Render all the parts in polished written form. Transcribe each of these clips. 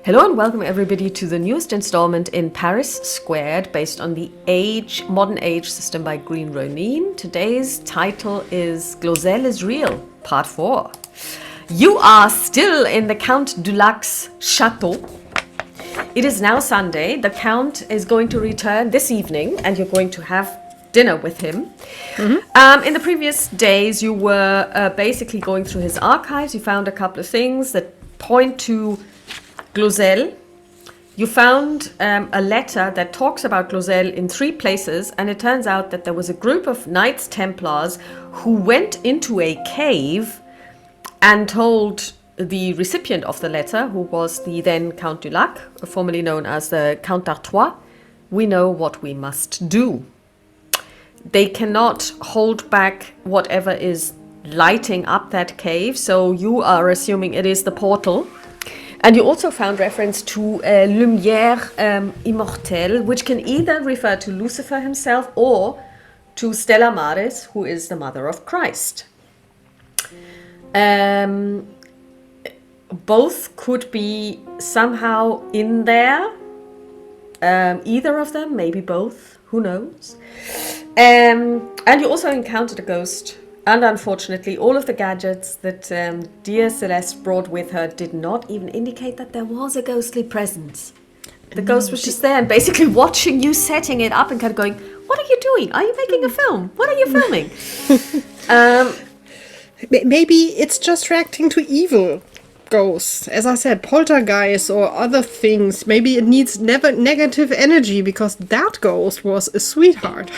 Hello and welcome everybody to the newest installment in Paris Squared, based on the modern age system by Green Ronin. Today's title is Glozel is Real, Part 4. You are still in the Count Dulac's chateau. It is now Sunday. The Count is going to return this evening and you're going to have dinner with him. In the previous days, you were basically going through his archives. You found a couple of things that point to Glozel. You found a letter that talks about Glozel in 3 places, and it turns out that there was a group of Knights Templars who went into a cave and told the recipient of the letter, who was the then Count Dulac, formerly known as the Count d'Artois, we know what we must do. They cannot hold back whatever is lighting up that cave, so you are assuming it is the portal. And you also found reference to Lumière Immortelle, which can either refer to Lucifer himself or to Stella Maris, who is the mother of Christ. Both could be somehow in there. Either of them, maybe both, who knows. And you also encountered a ghost. And unfortunately, all of the gadgets that dear Celeste brought with her did not even indicate that there was a ghostly presence. The ghost was just there and basically watching you setting it up and kind of going, what are you doing? Are you making a film? What are you filming? Maybe it's just reacting to evil ghosts. As I said, poltergeists or other things. Maybe it needs negative energy, because that ghost was a sweetheart.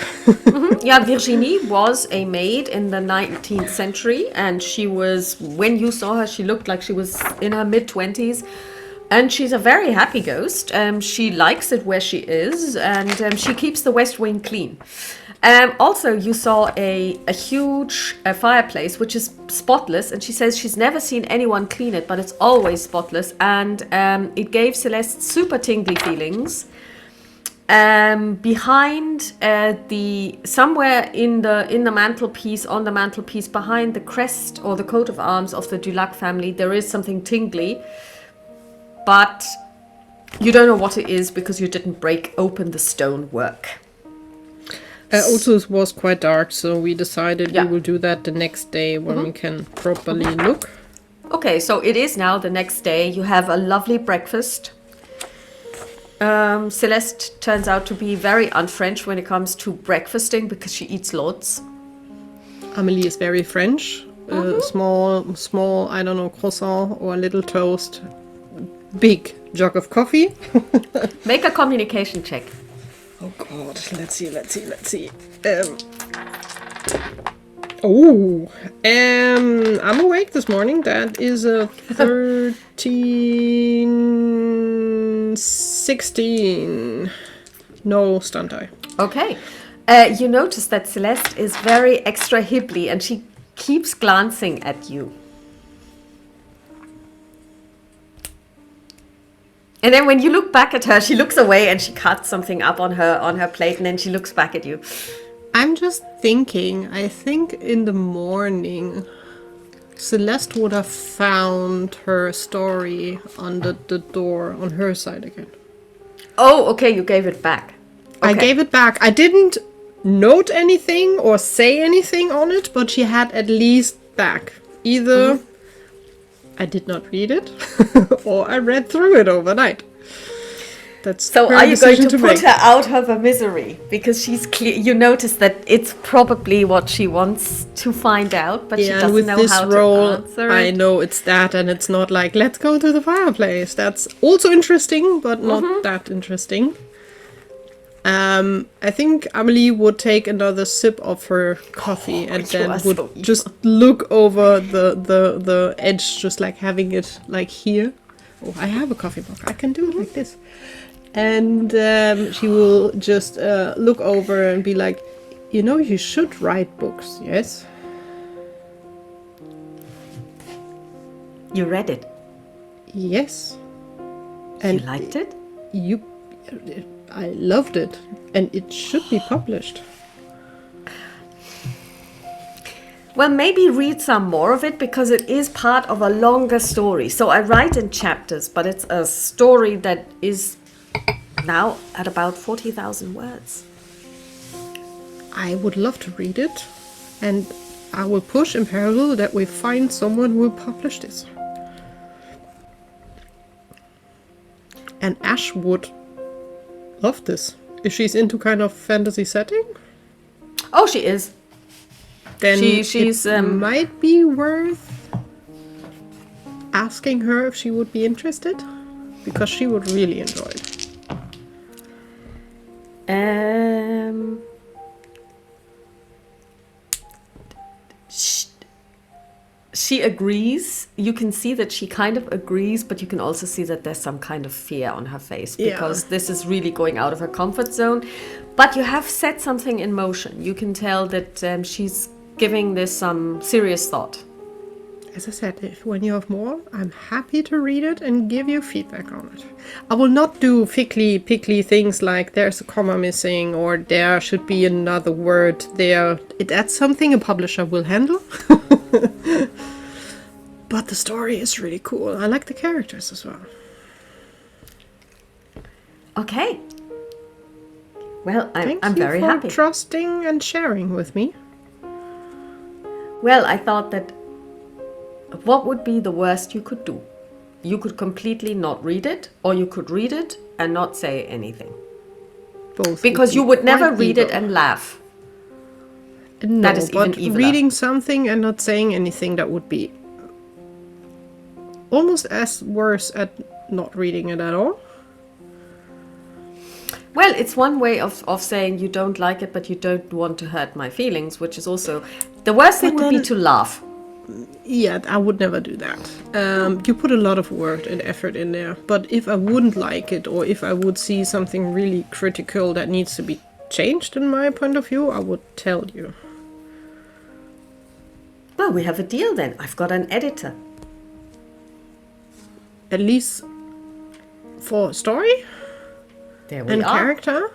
Yeah, Virginie was a maid in the 19th century, and she was, when you saw her, she looked like she was in her mid-20s. And she's a very happy ghost. She likes it where she is, and she keeps the West Wing clean. Also, you saw a huge fireplace, which is spotless, and she says she's never seen anyone clean it, but it's always spotless, and it gave Celeste super tingly feelings. Behind somewhere in the mantelpiece, on the mantelpiece, behind the crest or the coat of arms of the Dulac family, there is something tingly, but you don't know what it is because you didn't break open the stonework. Also, it was quite dark, so we decided we will do that the next day when we can properly look. Okay, so it is now the next day. You have a lovely breakfast. Celeste turns out to be very un-French when it comes to breakfasting because she eats lots. Amélie is very French. Small, I don't know, croissant or a little toast. Big jug of coffee. Make a communication check. Oh God, let's see. I'm awake this morning. That is a 16. No stunt die. Okay. You notice that Celeste is very extra hibbly and she keeps glancing at you. And then when you look back at her, she looks away and she cuts something up on her plate, and then she looks back at you. I'm just thinking, I think in the morning, Celeste would have found her story under the door on her side again. Oh, okay, you gave it back. Okay. I gave it back. I didn't note anything or say anything on it, but she had at least back. Either I did not read it, or I read through it overnight. That's so. Are you going to put her out of her misery because she's clear? You notice that it's probably what she wants to find out, but she doesn't know how to answer it. I know it's that, and it's not like let's go to the fireplace. That's also interesting, but not that interesting. I think Amélie would take another sip of her coffee and then would just look over the edge, just like having it like here. Oh, I have a coffee mug. I can do it like this. And she will just look over and be like, you should write books, yes? You read it? Yes. And you liked it? I loved it, and it should be published. Well, maybe read some more of it because it is part of a longer story. So I write in chapters, but it's a story that is now at about 40,000 words. I would love to read it, and I will push in parallel that we find someone who will publish this. And Ash would love this. If she's into kind of fantasy setting, Oh, she is. then She's it might be worth asking her if she would be interested, because she would really enjoy it. She agrees. You can see that she kind of agrees, but you can also see that there's some kind of fear on her face because this is really going out of her comfort zone. But you have set something in motion. You can tell that she's giving this some serious thought. As I said, when you have more, I'm happy to read it and give you feedback on it. I will not do pickly things like there's a comma missing or there should be another word there. That's something a publisher will handle. But the story is really cool. I like the characters as well. Okay. Well, I'm Thank very you for happy. trusting and sharing with me. Well, I thought that what would be the worst you could do? You could completely not read it, or you could read it and not say anything. Both. Because you would never quite read it evil. and laugh. No, that is even but eviler. reading something and not saying anything, that would be almost as worse at not reading it at all. Well, it's one way of saying you don't like it, but you don't want to hurt my feelings, which is also... The worst thing But would be then- to laugh. Yeah, I would never do that. You put a lot of work and effort in there, but if I wouldn't like it, or if I would see something really critical that needs to be changed in my point of view, I would tell you. Well, we have a deal then. I've got an editor. At least for story There we and are. character.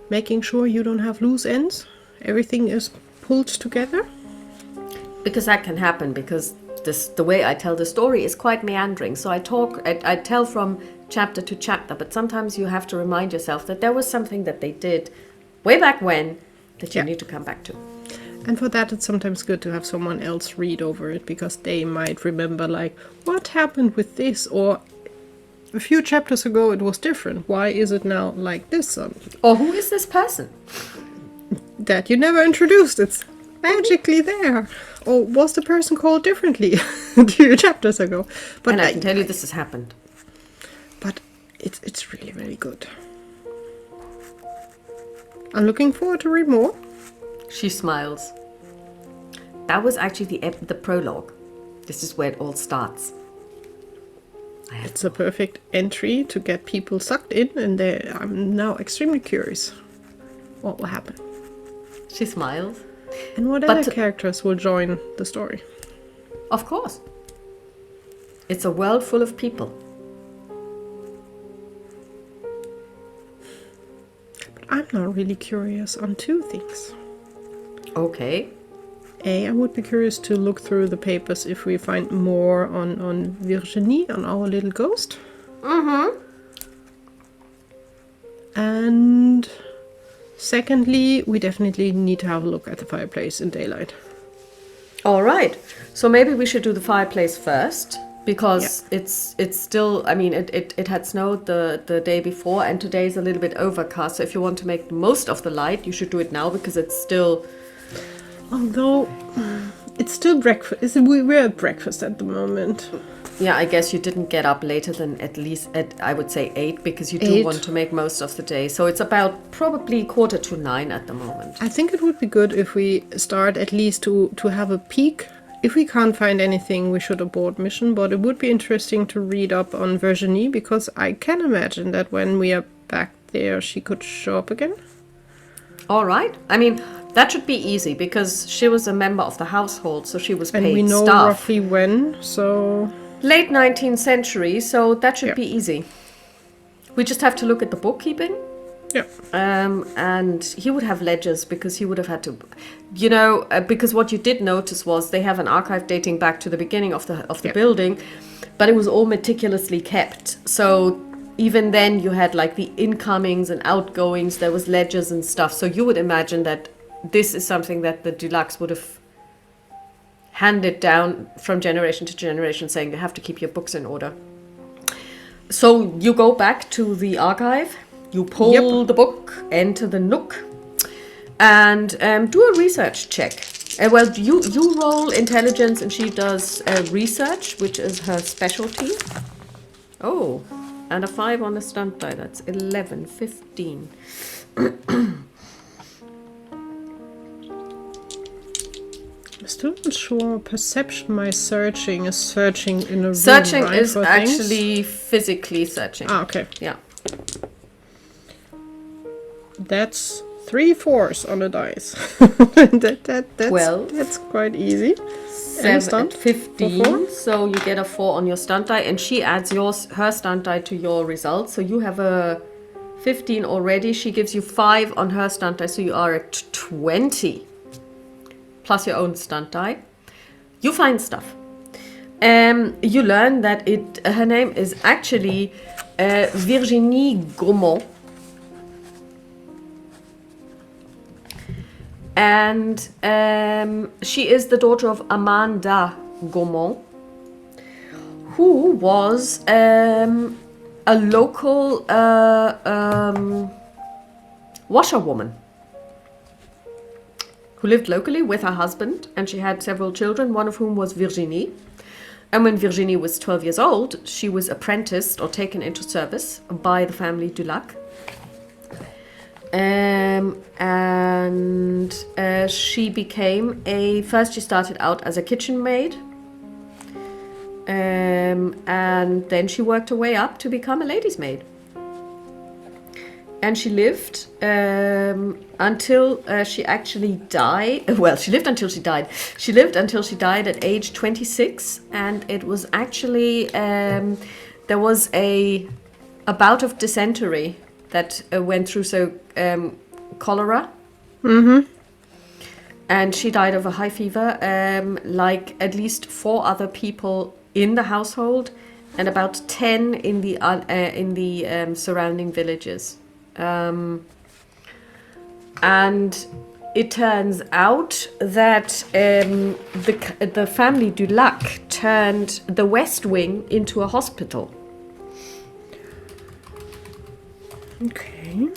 Making sure you don't have loose ends. Everything is pulled together. Because that can happen, because the way I tell the story is quite meandering. So I tell from chapter to chapter, but sometimes you have to remind yourself that there was something that they did way back when that you need to come back to. And for that, it's sometimes good to have someone else read over it, because they might remember, like, what happened with this? Or a few chapters ago it was different. Why is it now like this? Or who is this person? That you never introduced. It's magically there. Or was the person called differently a few chapters ago? But And I can tell you this has happened. But it's really, really good. I'm looking forward to read more. She smiles. That was actually the prologue. This is where it all starts. It's a perfect entry to get people sucked in, and I'm now extremely curious what will happen. She smiles. And what But other characters will join the story? Of course. It's a world full of people. But I'm now really curious on two things. Okay. I would be curious to look through the papers if we find more on Virginie, on our little ghost. Mm-hmm. And secondly, we definitely need to have a look at the fireplace in daylight. All right. So maybe we should do the fireplace first, because it's still, I mean, it had snowed the day before, and today is a little bit overcast. So if you want to make the most of the light, you should do it now, because it's still... Although, it's still breakfast. We're at breakfast at the moment. Yeah, I guess you didn't get up later than at least, I would say 8, because you do 8. want to make most of the day. So it's about probably 8:45 at the moment. I think it would be good if we start at least to have a peek. If we can't find anything, we should abort mission, but it would be interesting to read up on Virginie, because I can imagine that when we are back there, she could show up again. All right. I mean, that should be easy, because she was a member of the household, so she was paid And we know staff. roughly when, so... Late 19th century, so that should be easy. We just have to look at the bookkeeping. Yeah. And he would have ledgers because he would have had to, you know, because what you did notice was they have an archive dating back to the beginning of the building, but it was all meticulously kept. So even then you had like the incomings and outgoings, there was ledgers and stuff. So you would imagine that this is something that the Dulux would have handed down from generation to generation, saying you have to keep your books in order. So you go back to the archive, you pull the book, enter the nook, and do a research check. Well, you roll intelligence and she does research, which is her specialty. Oh, and a 5 on the stunt die. That's 11, 15. I'm still not sure. Perception, my searching is searching in a room, Searching right, is for actually things? physically searching. Ah, okay. Yeah. That's 3 4s on a dice. That's quite easy. 7, 15. So you get a 4 on your stunt die, and she adds her stunt die to your result. So you have a 15 already. She gives you 5 on her stunt die, so you are at 20. Plus your own stunt die. You find stuff. You learn that her name is actually Virginie Gaumont. And she is the daughter of Amanda Gaumont, who was a local washerwoman who lived locally with her husband, and she had several children, one of whom was Virginie. And when Virginie was 12 years old, she was apprenticed or taken into service by the family Dulac. And she became first she started out as a kitchen maid, and then she worked her way up to become a lady's maid. And she lived until she actually died. Well, she lived until she died. She lived until she died at age 26, and it was actually there was a bout of dysentery that went through, cholera. Mm-hmm. And she died of a high fever, like at least 4 other people in the household, and about 10 in the surrounding villages. And it turns out that the family Dulac turned the West Wing into a hospital. Okay.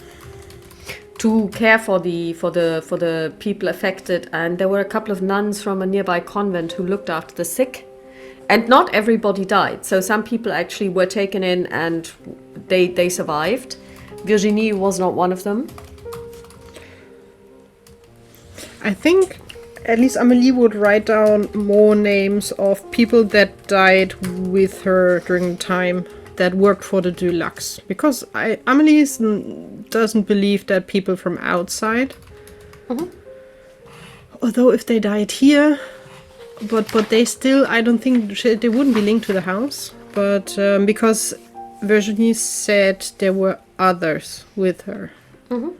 To care for the people affected, and there were a couple of nuns from a nearby convent who looked after the sick, and not everybody died. So some people actually were taken in and they survived. Virginie was not one of them. I think at least Amelie would write down more names of people that died with her during the time that worked for the Dulux, because Amelie doesn't believe that people from outside, although if they died here, but they still, I don't think they wouldn't be linked to the house, but because Virginie said there were others with her. Mm-hmm.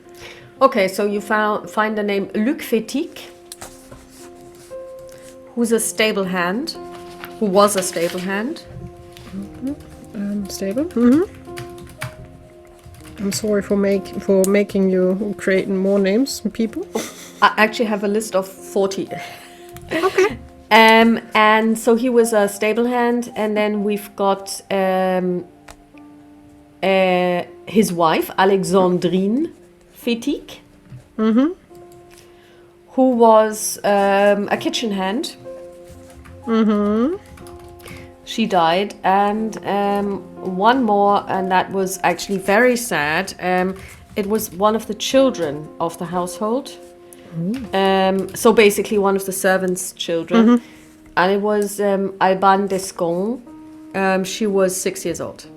Okay, so you find the name Luc Fétique, who was a stable hand. Stable. Mm-hmm. I'm sorry for making you create more names and people. I actually have a list of 40. Okay. And so he was a stable hand, and then we've got his wife, Alexandrine Fétique, who was a kitchen hand. Mm-hmm. She died, and one more, and that was actually very sad. It was one of the children of the household. So basically one of the servants' children. And it was Alban Descon. She was 6 years old.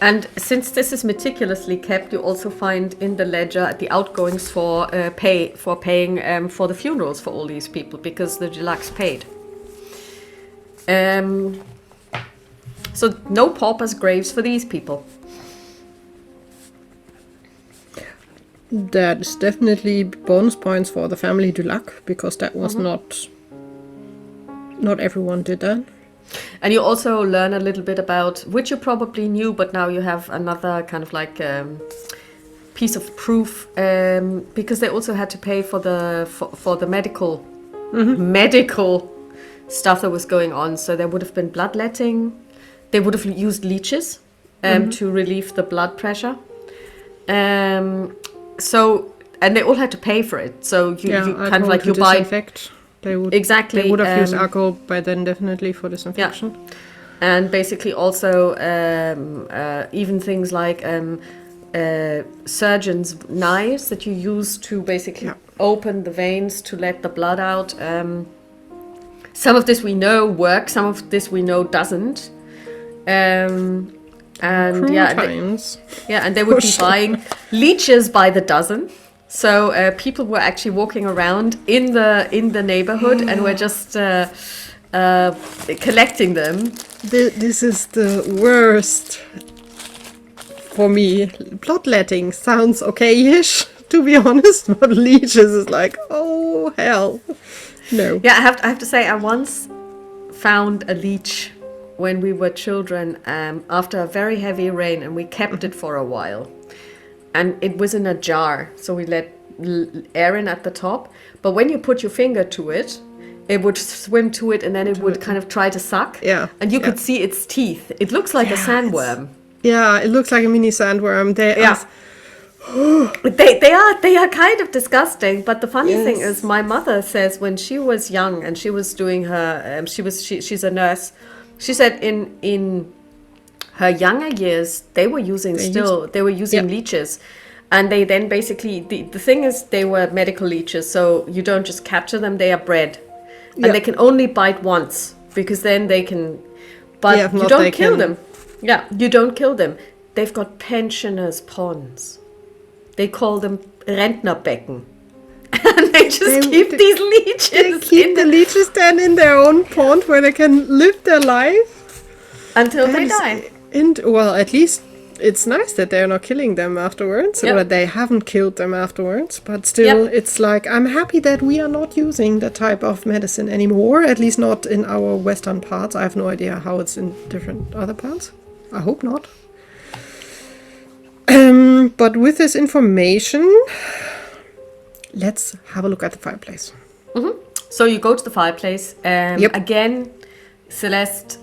And since this is meticulously kept, you also find in the ledger the outgoings for paying for the funerals for all these people, because the Dulacs paid. So no paupers' graves for these people. That is definitely bonus points for the family Dulac, because that was not everyone did that. And you also learn a little bit about, which you probably knew, but now you have another kind of like piece of proof, because they also had to pay for the medical stuff that was going on. So there would have been bloodletting. They would have used leeches to relieve the blood pressure. So, and they all had to pay for it. So you kind of like you buy. Disinfect. They would have used alcohol by then, definitely, for disinfection. Yeah. And basically also even things like surgeons' knives that you use to basically open the veins to let the blood out. Some of this we know works, some of this we know doesn't. And times. And they would be buying leeches by the dozen. So people were actually walking around in the neighborhood and were just collecting them. This is the worst for me. Bloodletting sounds okay-ish, to be honest, but leeches is like, oh hell, no. Yeah, I have to say, I once found a leech when we were children after a very heavy rain, and we kept it for a while. And it was in a jar, so we let air in at the top. But when you put your finger to it, it would swim to it, and then it would kind of try to suck. Yeah. And you could see its teeth. It looks like a sandworm. Yeah, it looks like a mini sandworm. They are kind of disgusting. But the funny thing is, my mother says when she was young and she was doing her, she's a nurse. She said in her younger years, they were using leeches. And they then basically, the thing is, they were medical leeches, so you don't just capture them, they are bred. And they can only bite once, because then they can, but you don't kill them. Yeah, you don't kill them. They've got pensioners' ponds. They call them Rentnerbecken. And they just keep these leeches. They keep the leeches then in their own pond where they can live their life. Until they die. And, well, at least it's nice that they're not killing them afterwards, or that they haven't killed them afterwards. But still, it's like, I'm happy that we are not using that type of medicine anymore, at least not in our western parts. I have no idea how it's in different other parts. I hope not. But with this information, let's have a look at the fireplace. Mm-hmm. So you go to the fireplace. Again, Celeste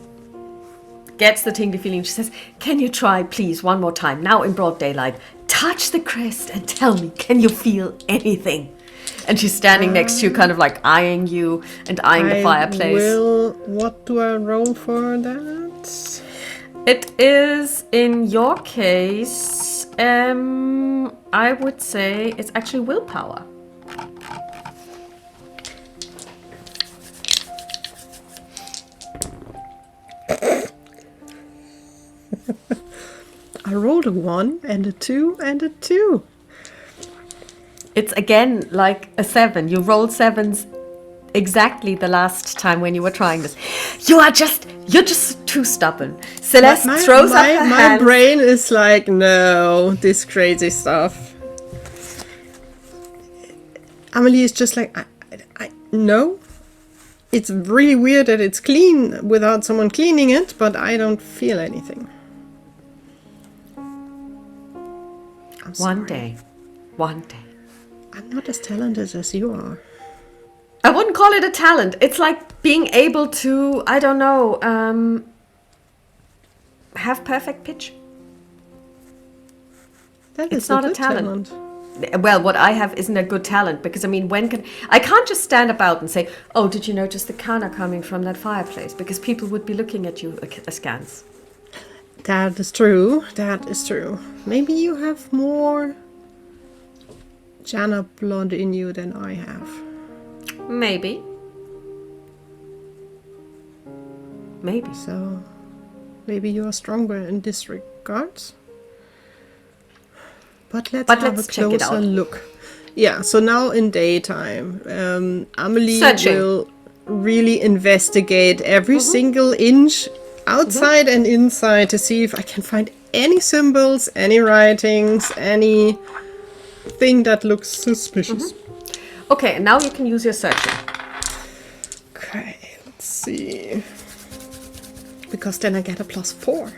gets the tingly feeling. She says, can you try, please, one more time, now in broad daylight, touch the crest and tell me, can you feel anything? And she's standing next to you, kind of like eyeing you and eyeing the fireplace. What do I roll for that? It is, in your case, I would say it's actually willpower. I rolled a 1 and a 2 and a 2. It's again like a 7. You rolled 7s exactly the last time when you were trying this. You're just too stubborn. Celeste throws up her hands. My brain is like, no, this crazy stuff. Amelie is just like, I no. It's really weird that it's clean without someone cleaning it, but I don't feel anything. One day. I'm not as talented as you are. I wouldn't call it a talent. It's like being able to, I don't know, have perfect pitch. It's not a talent. Well, what I have isn't a good talent, because I mean, I can't just stand about and say, oh, did you notice the kana coming from that fireplace? Because people would be looking at you askance. That is true. Maybe you have more Jana blood in you than I have. Maybe. So, maybe you are stronger in this cards. But let's check it out. Look. Yeah, so now in daytime, Amelie Searching. will really investigate every single inch outside and inside to see if I can find any symbols, any writings, anything that looks suspicious. Okay, and now you can use your searching. Okay, let's see. Because then I get a +4.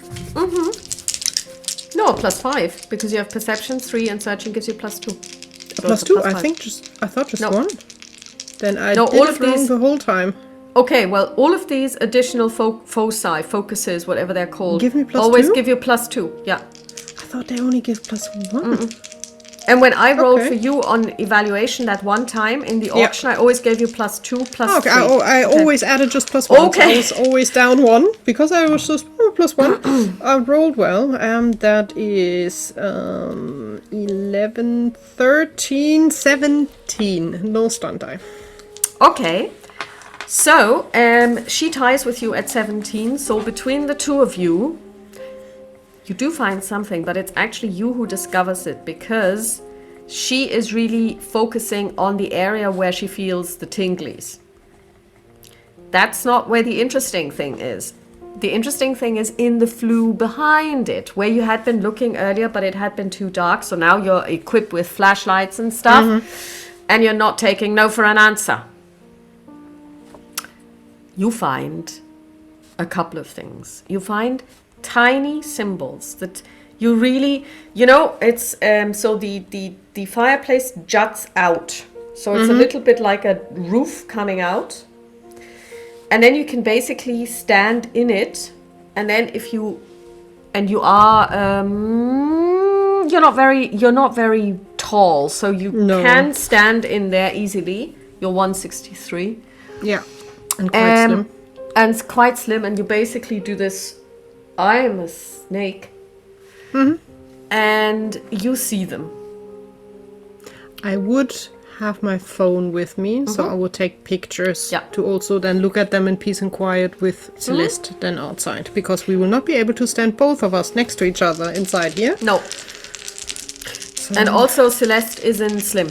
No, +5, because you have perception 3 and searching gives you +2. So +2? I thought just No. 1. Then I No, did all it of wrong these- the whole time. Okay, well, all of these additional focuses, whatever they're called, Give me +2? always give you +2. Yeah. I thought they only give +1. And when I rolled Okay. for you on evaluation that one time in the auction, I always gave you +2, +3. Okay, I always added just +1. Okay. So I was always down 1 because I was just +1. I rolled well. That is 11, 13, 17. No stun die. Okay. So, she ties with you at 17. So between the two of you, you do find something, but it's actually you who discovers it because she is really focusing on the area where she feels the tinglies. That's not where the interesting thing is. The interesting thing is in the flue behind it, where you had been looking earlier, but it had been too dark. So now you're equipped with flashlights and stuff, and you're not taking no for an answer. You find a couple of things. You find tiny symbols that you really, it's so the fireplace juts out, so it's a little bit like a roof coming out, and then you can basically stand in it, and then you are you're not very tall, so you can stand in there easily. You're 163. Yeah, and quite slim. And it's quite slim, and you basically do this. I am a snake. And you see them. I would have my phone with me, so I would take pictures to also then look at them in peace and quiet with Celeste then outside, because we will not be able to stand both of us next to each other inside here. No. So. And also Celeste isn't slim.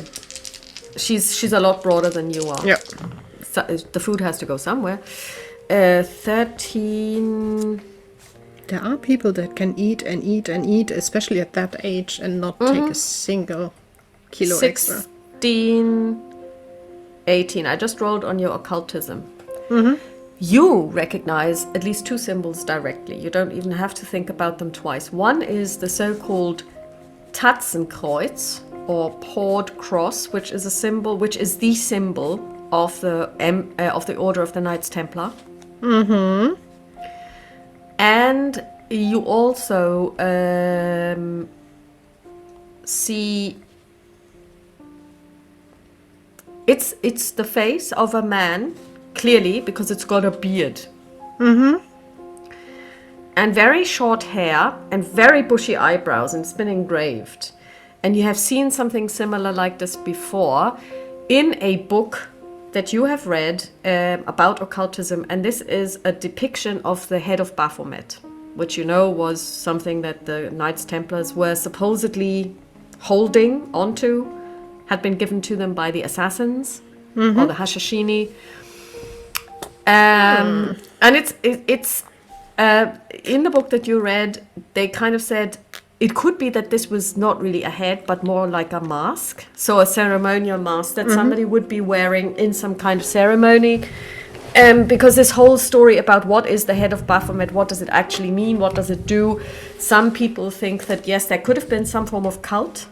She's a lot broader than you are. Yeah. So, the food has to go somewhere. 13... There are people that can eat and eat and eat, especially at that age, and not take a single kilo extra. 16, 18. I just rolled on your occultism. You recognize at least two symbols directly. You don't even have to think about them twice. One is the so-called Tatzenkreuz, or pawed cross, which is the symbol of the Order of the Knights Templar. And you also see it's the face of a man, clearly, because it's got a beard. And very short hair and very bushy eyebrows, and it's been engraved. And you have seen something similar like this before in a book that you have read about occultism, and this is a depiction of the head of Baphomet, which was something that the Knights Templars were supposedly holding onto, had been given to them by the assassins or the Hashashini. And it's in the book that you read, they kind of said it could be that this was not really a head, but more like a mask. So a ceremonial mask that somebody would be wearing in some kind of ceremony. Because this whole story about what is the head of Baphomet, what does it actually mean, what does it do? Some people think that, yes, there could have been some form of cult.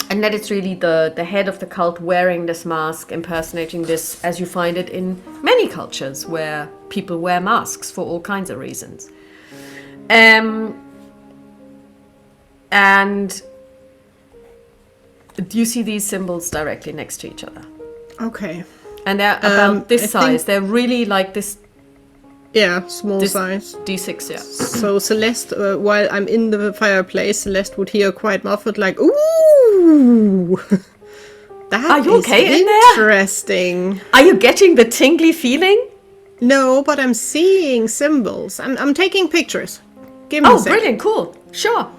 And that it's really the head of the cult wearing this mask, impersonating this, as you find it in many cultures where people wear masks for all kinds of reasons. And you see these symbols directly next to each other. Okay. And they're about this size. They're really like this. Yeah, small size. D6, yeah. So Celeste, while I'm in the fireplace, Celeste would hear quite muffled like, ooh! That you okay in there? Interesting. Are you getting the tingly feeling? No, but I'm seeing symbols. I'm taking pictures. Give me a second. Brilliant, cool. Sure.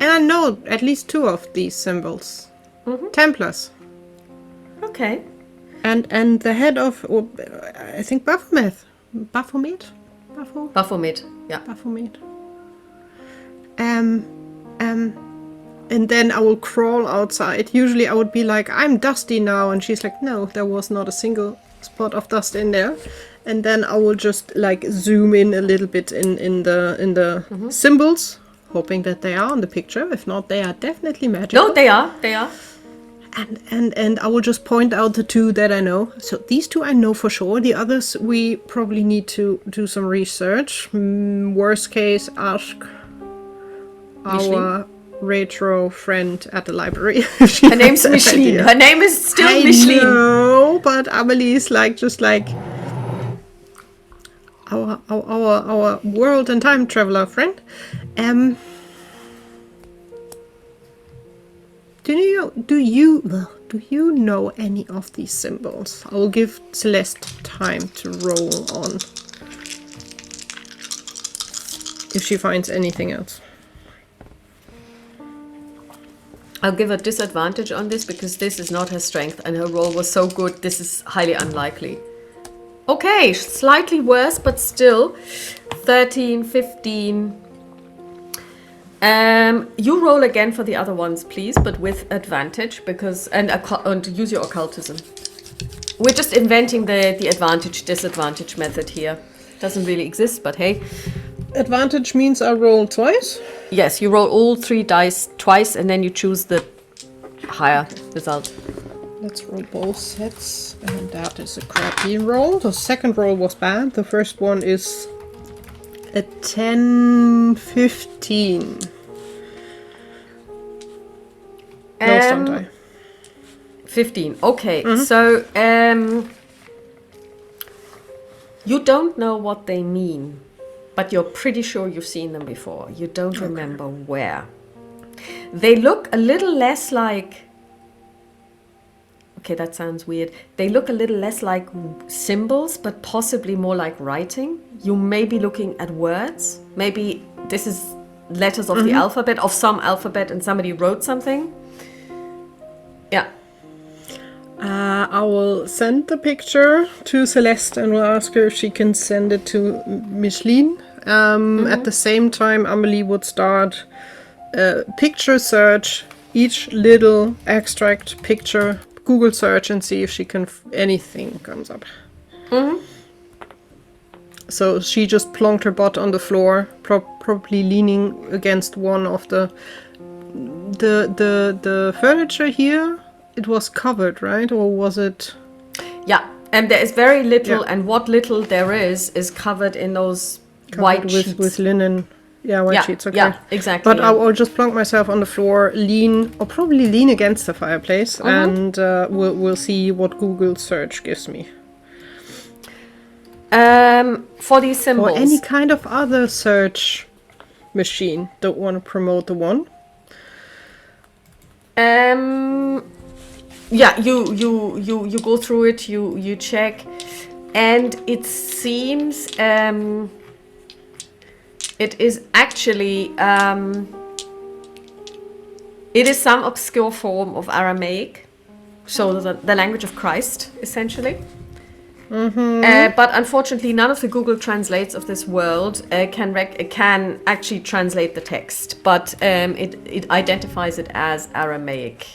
And I know at least 2 of these symbols. Templars. Okay. And the head of, I think, Baphomet. Baphomet. Yeah. Baphomet. And then I will crawl outside. Usually I would be like, I'm dusty now. And she's like, no, there was not a single spot of dust in there. And then I will just like zoom in a little bit in the symbols, hoping that they are on the picture. If not, they are definitely magical. No, they are. They are. And I will just point out the 2 that I know. So these 2 I know for sure. The others we probably need to do some research. Worst case, ask our retro friend at the library. Her name's Micheline. Her name is still Micheline. No, but Amelie is just like our world and time traveler friend. Do you know any of these symbols? I will give Celeste time to roll on if she finds anything else. I'll give her disadvantage on this because this is not her strength and her roll was so good. This is highly unlikely. Okay, slightly worse, but still 13, 15. You roll again for the other ones, please, but with advantage because and use your occultism. We're just inventing the advantage disadvantage method here. Doesn't really exist, but hey. Advantage means I roll twice? Yes, you roll all 3 dice twice and then you choose the higher result. Let's roll both sets. And that is a crappy roll. The second roll was bad. The first one is a 10, 15. No stun die. 15. Okay, so you don't know what they mean. But you're pretty sure you've seen them before. You don't remember where. They look a little less like... Okay, that sounds weird. They look a little less like symbols, but possibly more like writing. You may be looking at words. Maybe this is letters of the alphabet, of some alphabet, and somebody wrote something. Yeah. I will send the picture to Celeste and will ask her if she can send it to Micheline. At the same time, Amelie would start a picture search, each little extract picture, Google search, and see if she can anything comes up. So she just plonked her butt on the floor, probably leaning against one of the furniture here. It was covered, right? Or was it? Yeah, and there is very little, and what little there is covered in those white sheets. With linen. Yeah, white sheets, okay. Yeah, exactly. But I'll just plonk myself on the floor, probably lean against the fireplace, and we'll see what Google search gives me. For these symbols. Or any kind of other search machine. Don't want to promote the one. Yeah, you go through it, you check, and it seems it is actually it is some obscure form of Aramaic, so the language of Christ, essentially. But unfortunately, none of the Google Translates of this world can actually translate the text, but it identifies it as Aramaic.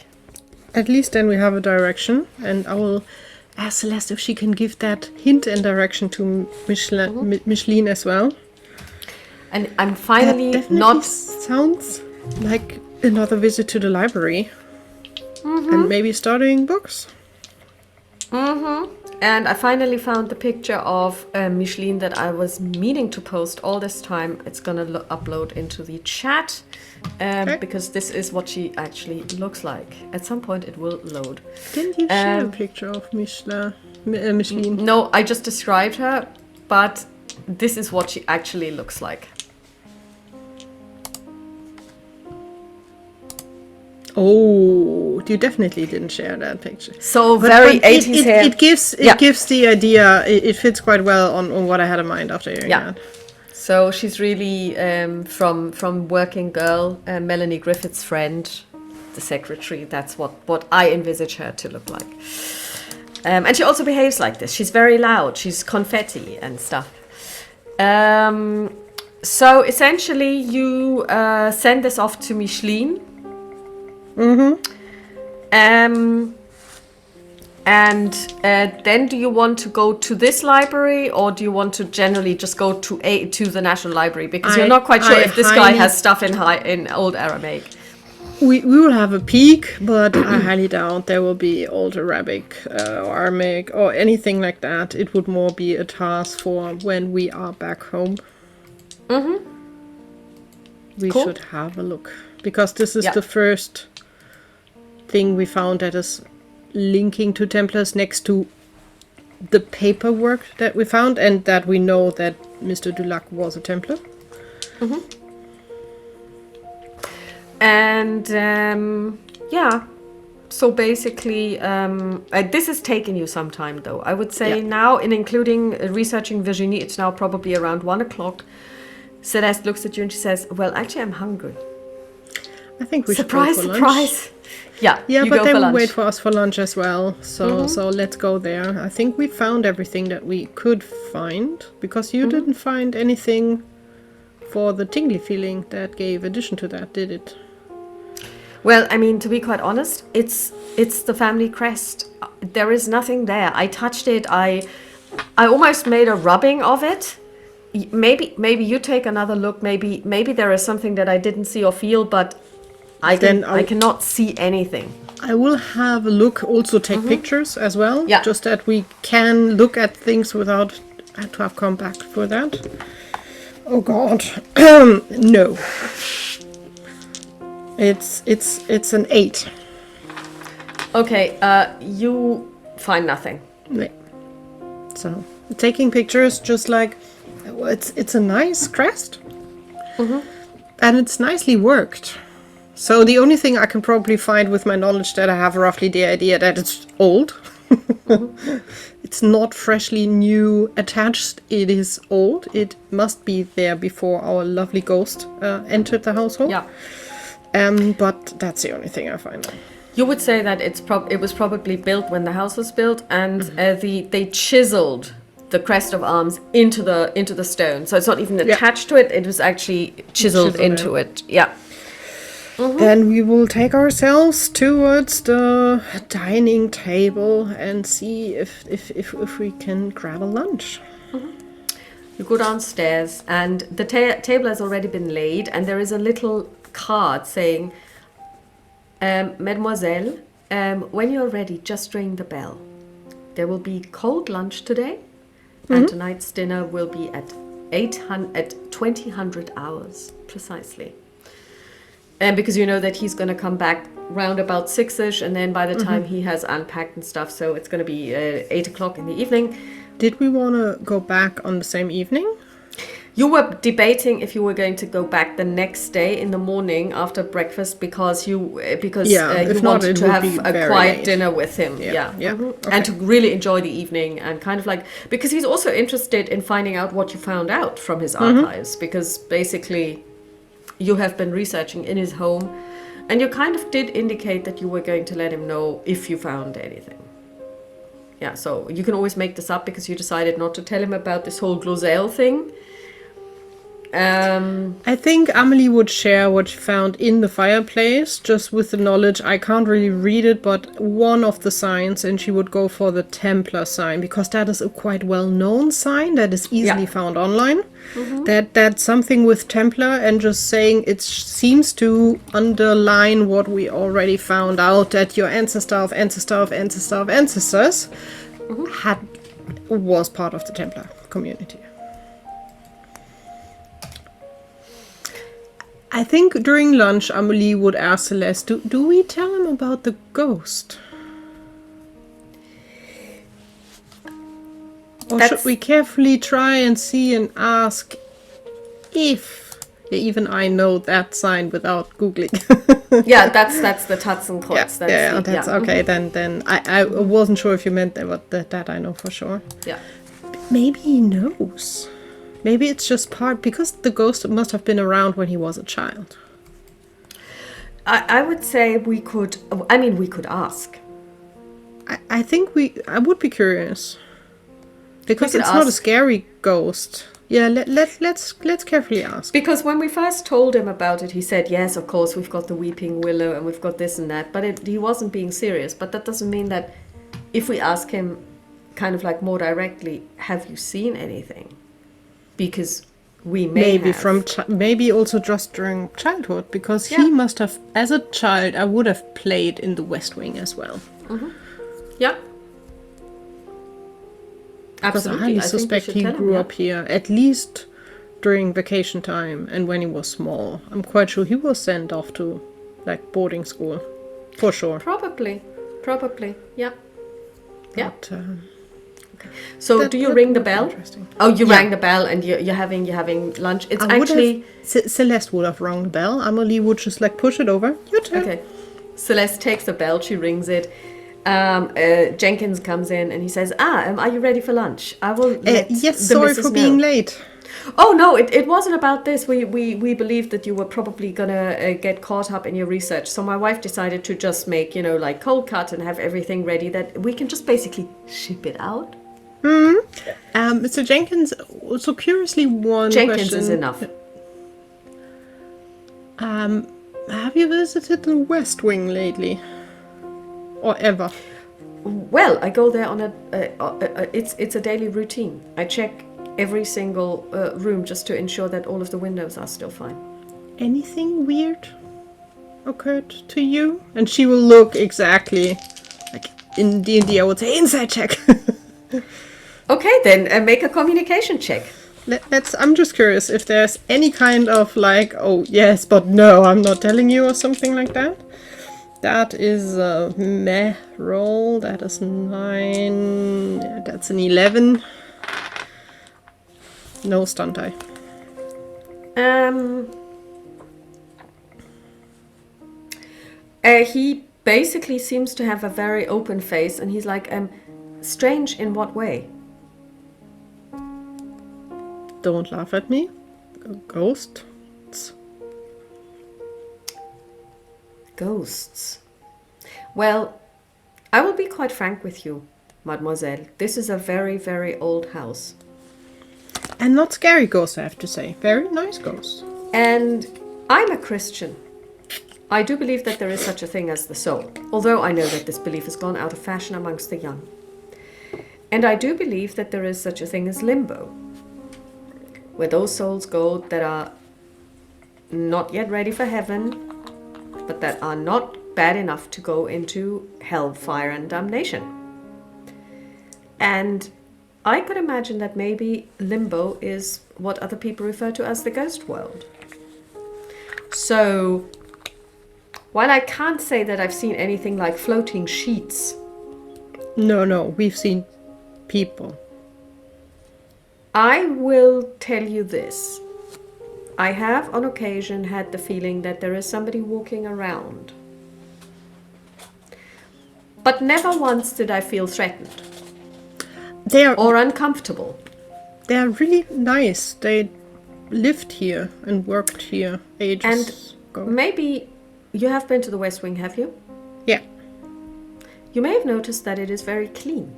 At least then we have a direction, and I will ask Celeste if she can give that hint and direction to Micheline as well. And I'm finally that not... sounds like another visit to the library. And maybe studying books. And I finally found the picture of Micheline that I was meaning to post all this time. It's gonna upload into the chat because this is what she actually looks like. At some point it will load. Didn't you share a picture of Micheline? No, I just described her, but this is what she actually looks like. Oh, you definitely didn't share that picture. So very 80s hair. It gives the idea. It fits quite well on what I had in mind after hearing that. So she's really from Working Girl, Melanie Griffith's friend, the secretary. That's what I envisage her to look like. And she also behaves like this. She's very loud. She's confetti and stuff. So essentially, you send this off to Micheline. And then do you want to go to this library, or do you want to generally just go to the National Library? Because you're not quite sure if this guy has stuff in Old Aramaic. We will have a peek, but I highly doubt there will be Old Arabic or Aramaic or anything like that. It would more be a task for when we are back home. We should have a look, because this is the first thing we found that is linking to Templars next to the paperwork that we found, and that we know that Mr. Dulac was a Templar. And so basically, this has taken you some time, though. I would say now, in including researching Virginie, it's now probably around 1 o'clock. Celeste looks at you and she says, "Well, actually, I'm hungry." I think we should go for lunch. Surprise! Yeah, but they will wait for us for lunch as well. So let's go there. I think we found everything that we could find, because you didn't find anything for the tingly feeling that gave addition to that, did it? Well, I mean, to be quite honest, it's the family crest. There is nothing there. I touched it. I almost made a rubbing of it. Maybe you take another look. Maybe there is something that I didn't see or feel, but I cannot see anything. I will have a look, also take pictures as well. Yeah. Just that we can look at things without to have come back for that. Oh God, no. It's an 8. Okay, you find nothing. Yeah. So taking pictures, just like it's a nice crest, and it's nicely worked. So the only thing I can probably find with my knowledge that I have roughly the idea that it's old. It's not freshly new attached. It is old. It must be there before our lovely ghost entered the household. Yeah. But that's the only thing I find. You would say that it was probably built when the house was built, and they chiseled the crest of arms into the stone. So it's not even attached to it. It was actually chiseled into it. Yeah. Then we will take ourselves towards the dining table and see if we can grab a lunch. You go downstairs, and the table has already been laid, and there is a little card saying, "Mademoiselle, when you're ready, just ring the bell. There will be cold lunch today, and tonight's dinner will be at 2000 hours precisely." And because you know that he's going to come back round about 6ish, and then by the time he has unpacked and stuff, so it's going to be 8 o'clock in the evening. Did we want to go back on the same evening? You were debating if you were going to go back the next day in the morning after breakfast because you wanted to have a quiet dinner with him. Okay. And to really enjoy the evening, and kind of like, because he's also interested in finding out what you found out from his archives, because basically you have been researching in his home, and you kind of did indicate that you were going to let him know if you found anything. Yeah, so you can always make this up because you decided not to tell him about this whole Glozel thing. I think Amelie would share what she found in the fireplace, just with the knowledge. I can't really read it, but one of the signs, and she would go for the Templar sign, because that is a quite well-known sign that is easily found online. That's something with Templar, and just saying it seems to underline what we already found out, that your ancestor of ancestor of ancestor of ancestors was part of the Templar community. I think during lunch, Amelie would ask Celeste, do we tell him about the ghost? Or should we carefully try and see and ask if... Even I know that sign without Googling. That's the Tatzenkreuz. That's okay. Then I wasn't sure if you meant that, but that I know for sure. Yeah. Maybe he knows. Maybe it's just because the ghost must have been around when he was a child. I would say we could ask. I think I would be curious. Because it's ask. not a scary ghost. Yeah, let's carefully ask. Because when we first told him about it, he said, yes, of course, we've got the weeping willow and we've got this and that. But he wasn't being serious. But that doesn't mean that if we ask him kind of like more directly, have you seen anything? Because we maybe have. Maybe also just during childhood. Because he must have, as a child, I would have played in the West Wing as well. Mm-hmm. Yeah. Because I highly suspect he grew up here, at least during vacation time and when he was small. I'm quite sure he was sent off to, like, boarding school. For sure. Probably, yeah. Yeah. But, okay. So do you ring the bell? Oh, you rang the bell and you're having lunch. It's actually... Celeste would have rung the bell. Amelie would just, like, push it over. Your turn. Okay. Celeste takes the bell, she rings it. Jenkins comes in and he says, are you ready for lunch? I will let yes, the sorry missus for being know. late. Oh, no, it wasn't about this. We believed that you were probably going to get caught up in your research. So my wife decided to just make, like cold cut and have everything ready that we can just basically ship it out. Mm-hmm. Mr. Jenkins, so curiously one Jenkins question. is enough. Have you visited the West Wing lately? Or ever? Well, I go there on it's a daily routine. I check every single room just to ensure that all of the windows are still fine. Anything weird occurred to you? And she will look exactly like in D&D. I would say inside check. Okay, then make a communication check. I'm just curious if there's any kind of like, oh yes, but no, I'm not telling you, or something like that. That is a meh roll. That is 9. That's an 11. No stunt die. He basically seems to have a very open face, and he's like, strange in what way? Don't laugh at me. Ghosts. Ghosts. Well, I will be quite frank with you, mademoiselle. This is a very, very old house. And not scary ghosts, I have to say. Very nice ghosts. And I'm a Christian. I do believe that there is such a thing as the soul, although I know that this belief has gone out of fashion amongst the young. And I do believe that there is such a thing as limbo, where those souls go that are not yet ready for heaven, but that are not bad enough to go into hellfire and damnation. And I could imagine that maybe limbo is what other people refer to as the ghost world. So, while I can't say that I've seen anything like floating sheets... No, we've seen people. I will tell you this. I have on occasion had the feeling that there is somebody walking around. But never once did I feel threatened. Or uncomfortable. They are really nice. They lived here and worked here ages ago. Maybe you have been to the West Wing, have you? Yeah. You may have noticed that it is very clean.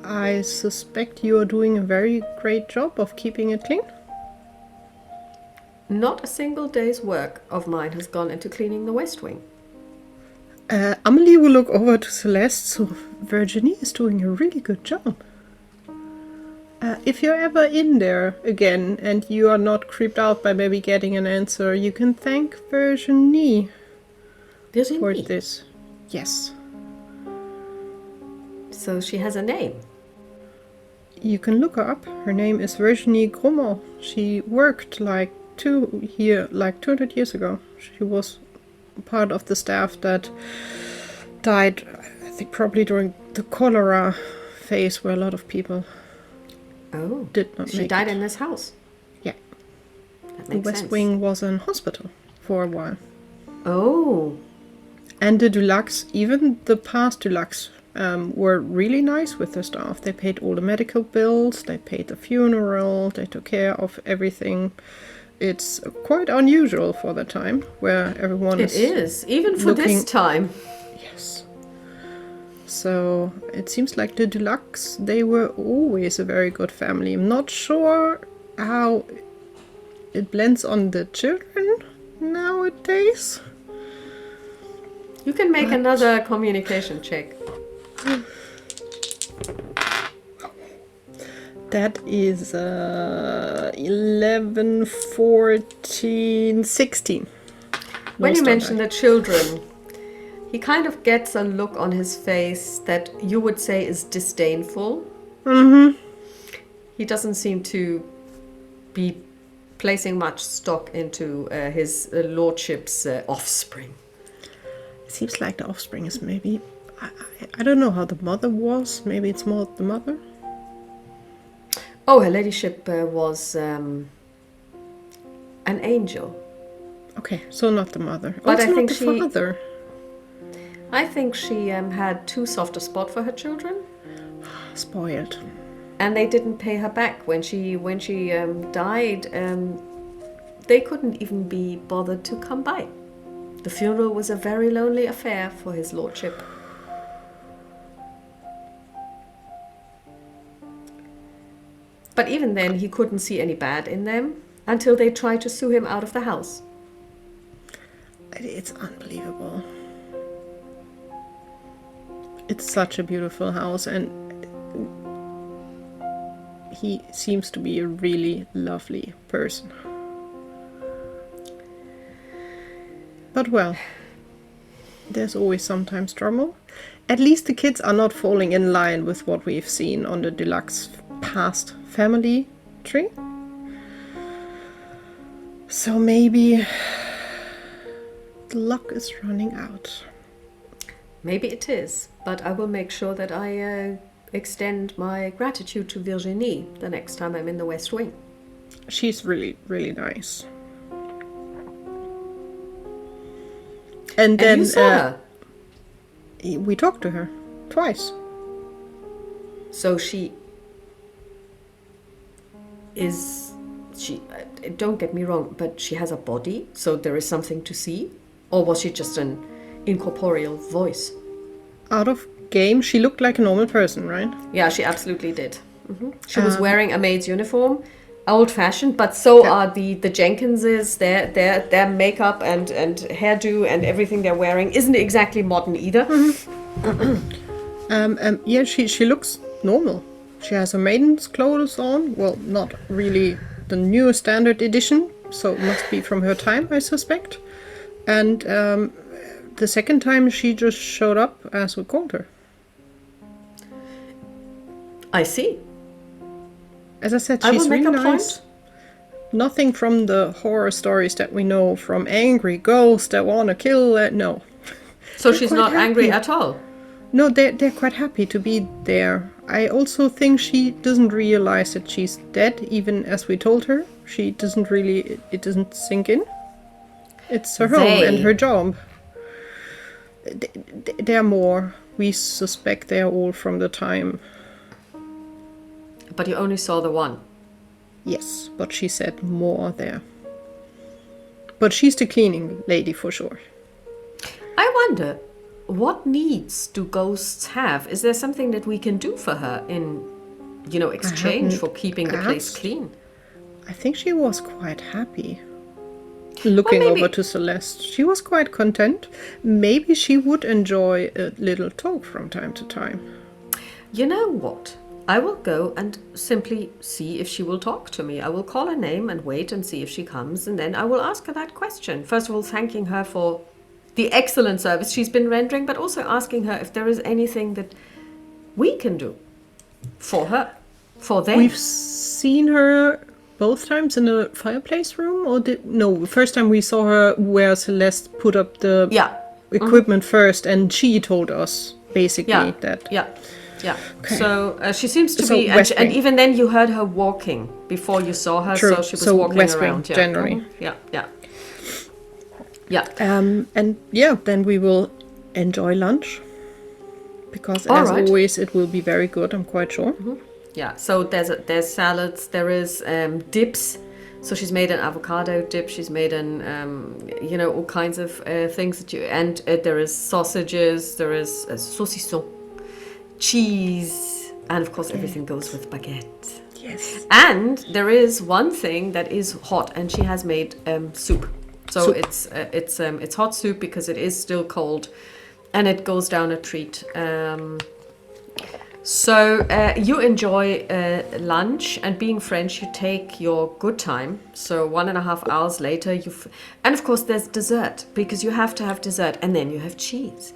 I suspect you are doing a very great job of keeping it clean. Not a single day's work of mine has gone into cleaning the West Wing. Amelie will look over to Celeste, so Virginie is doing a really good job. If you're ever in there again and you are not creeped out by maybe getting an answer, you can thank Virginie for this. Yes. So she has a name? You can look her up. Her name is Virginie Gromont. She worked like 200 years ago. She was part of the staff that died, I think probably during the cholera phase, where a lot of people did not make it. She died in this house? Yeah. That makes the West sense. Wing was a hospital for a while. Oh. And the Deluxe, even the past Deluxe, were really nice with the staff. They paid all the medical bills, they paid the funeral, they took care of everything. It's quite unusual for the time where everyone It is, even for this time. Yes. So it seems like the Deluxe, they were always a very good family. I'm not sure how it blends on the children nowadays. You can make another communication check. That is 11, 14, 16. When you mention the children, he kind of gets a look on his face that you would say is disdainful. Mm-hmm. He doesn't seem to be placing much stock into his lordship's offspring. It seems like the offspring is maybe... I don't know how the mother was. Maybe it's more the mother. Oh, her ladyship was an angel. Okay, so not the mother. But also I think not the father. I think she had too soft a spot for her children. Spoiled. And they didn't pay her back when she died. They couldn't even be bothered to come by. The funeral was a very lonely affair for his lordship. But even then, he couldn't see any bad in them until they tried to sue him out of the house. It's unbelievable. It's such a beautiful house, and he seems to be a really lovely person. But well, there's always sometimes trouble. At least the kids are not falling in line with what we've seen on the Deluxe past family tree. So maybe the luck is running out. Maybe it is, but I will make sure that I extend my gratitude to Virginie the next time I'm in the West Wing. She's really, really nice. And then you saw her? We talked to her twice. So she don't get me wrong, but she has a body, so there is something to see? Or was she just an incorporeal voice? Out of game, she looked like a normal person, right? Yeah, she absolutely did. Mm-hmm. She was wearing a maid's uniform, old-fashioned, but so are the Jenkinses. Their makeup and hairdo and everything they're wearing isn't exactly modern either. Mm-hmm. Yeah, she looks normal. She has her maiden's clothes on. Well, not really the new standard edition, so it must be from her time, I suspect. And the second time she just showed up as we called her. I see. As I said, she's really nice. Point. Nothing from the horror stories that we know from angry ghosts that want to kill. No. So she's not angry at all? No, they're quite happy to be there. I also think she doesn't realize that she's dead, even as we told her. She doesn't really, it doesn't sink in. It's her home and her job. They're more, we suspect they're all from the time. But you only saw the one? Yes, but she said more there. But she's the cleaning lady for sure. I wonder, what needs do ghosts have? Is there something that we can do for her in, exchange for keeping the place clean? I think she was quite happy. Looking over to Celeste, she was quite content. Maybe she would enjoy a little talk from time to time. You know what? I will go and simply see if she will talk to me. I will call her name and wait and see if she comes, and then I will ask her that question. First of all, thanking her for the excellent service she's been rendering, but also asking her if there is anything that we can do for her, for them. We've seen her both times in the fireplace room, or the first time we saw her where Celeste put up the equipment first, and she told us basically that. Yeah. Okay. So she seems to be, and even then you heard her walking before you saw her. True. So she was walking West around. Wing, generally. Yeah. And then we will enjoy lunch. because All as right. always, it will be very good, I'm quite sure. Yeah, so there's salads, there is dips. So she's made an avocado dip, she's made all kinds of things and there is sausages, there is saucisson, cheese, and of course everything goes with baguette. Yes. And there is one thing that is hot, and she has made soup. So it's hot soup because it is still cold, and it goes down a treat. So you enjoy lunch, and being French, you take your good time. So 1.5 hours later, and of course there's dessert, because you have to have dessert, and then you have cheese.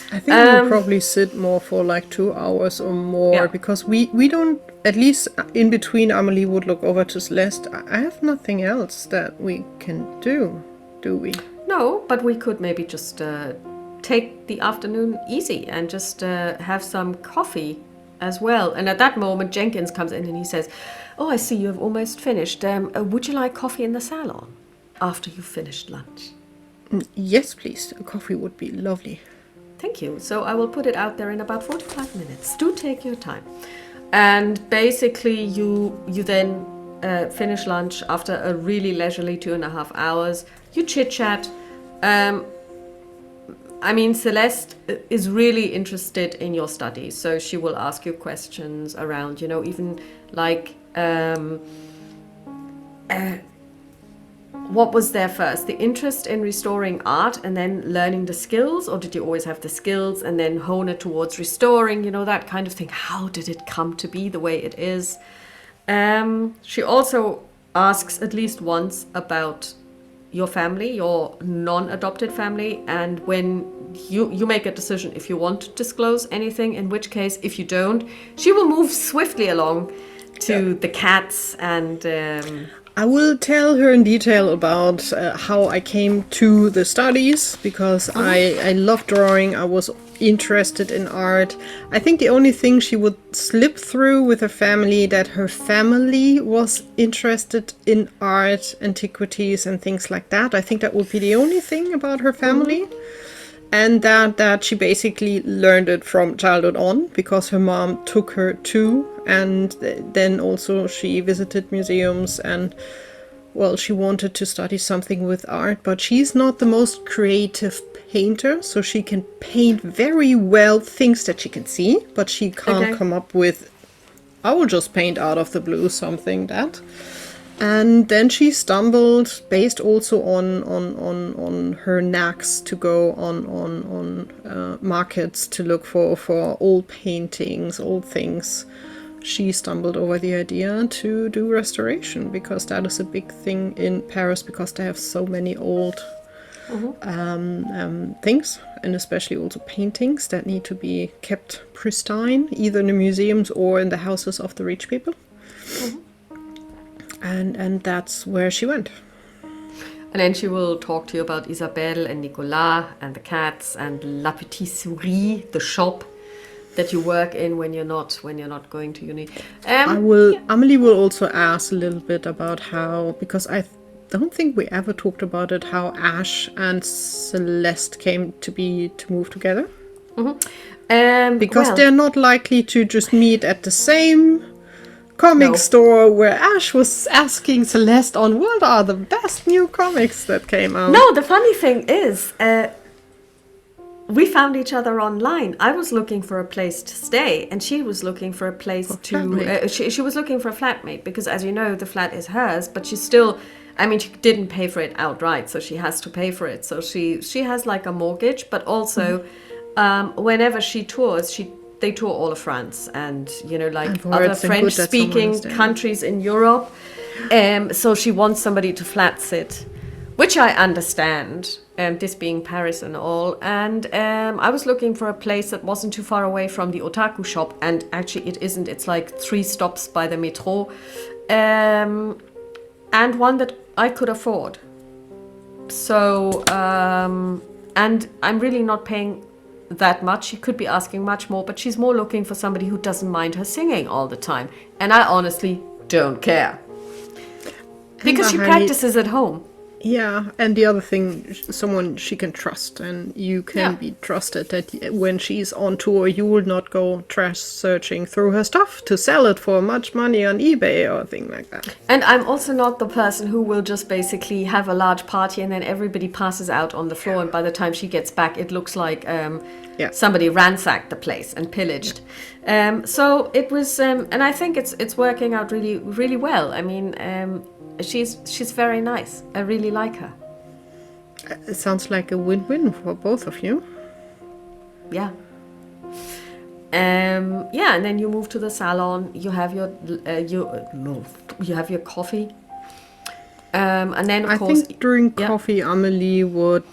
I think we'll probably sit more for like 2 hours or more, because we don't, at least in between, Amelie would look over to Celeste. I have nothing else that we can do we? No, but we could maybe just take the afternoon easy and just have some coffee as well. And at that moment, Jenkins comes in and he says, "Oh, I see you have almost finished. Would you like coffee in the salon after you've finished lunch?" Yes, please. A coffee would be lovely. Thank you. So I will put it out there in about 45 minutes. Do take your time. And basically you then finish lunch after a really leisurely 2.5 hours. You chit-chat. Celeste is really interested in your studies, so she will ask you questions around, even like what was there first? The interest in restoring art and then learning the skills, or did you always have the skills and then hone it towards restoring, that kind of thing? How did it come to be the way it is? She also asks at least once about your family, your non-adopted family, and when you make a decision if you want to disclose anything, in which case, if you don't, she will move swiftly along to the cats and... I will tell her in detail about how I came to the studies, because I love drawing. I was interested in art. I think the only thing she would slip through with her family, that her family was interested in art, antiquities and things like that. I think that would be the only thing about her family. And that she basically learned it from childhood on, because her mom took her to, and then also she visited museums, and well, she wanted to study something with art, but she's not the most creative painter, so she can paint very well things that she can see, but she can't come up with, I will just paint out of the blue something that. And then she stumbled, based also on her knacks to go on markets to look for old paintings, old things. She stumbled over the idea to do restoration, because that is a big thing in Paris, because they have so many old things, and especially also paintings that need to be kept pristine, either in the museums or in the houses of the rich people. And that's where she went. And then she will talk to you about Isabelle and Nicolas and the cats and La Petite Souris, the shop that you work in when you're not going to uni. Amelie will also ask a little bit about how, because I don't think we ever talked about it, how Ash and Celeste came to move together. Because they're not likely to just meet at the same comic store where Ash was asking Celeste on what are the best new comics that came out. No, the funny thing is, we found each other online. I was looking for a place to stay, and she was looking for a place she was looking for a flatmate, because as you know, the flat is hers, but she's still, she didn't pay for it outright, so she has to pay for it. So she has like a mortgage, but also whenever she tours, they tour all of France and, other French-speaking countries in Europe. So she wants somebody to flat sit, which I understand, this being Paris and all. And I was looking for a place that wasn't too far away from the otaku shop. And actually it isn't. It's like 3 stops by the metro. And one that I could afford. So, and I'm really not paying that much. She could be asking much more, but she's more looking for somebody who doesn't mind her singing all the time, and I honestly don't care, because she practices at home. Yeah, and the other thing, someone she can trust, and you can be trusted that when she's on tour, you will not go trash searching through her stuff to sell it for much money on eBay or a thing like that. And I'm also not the person who will just basically have a large party and then everybody passes out on the floor, and by the time she gets back, it looks like somebody ransacked the place and pillaged. So it was, and I think it's working out really, really well. I mean, she's very nice. I really like her. It sounds like a win-win for both of you. Yeah. Yeah, and then you move to the salon. You have your you have your coffee. And then of course, I think during coffee, Amelie would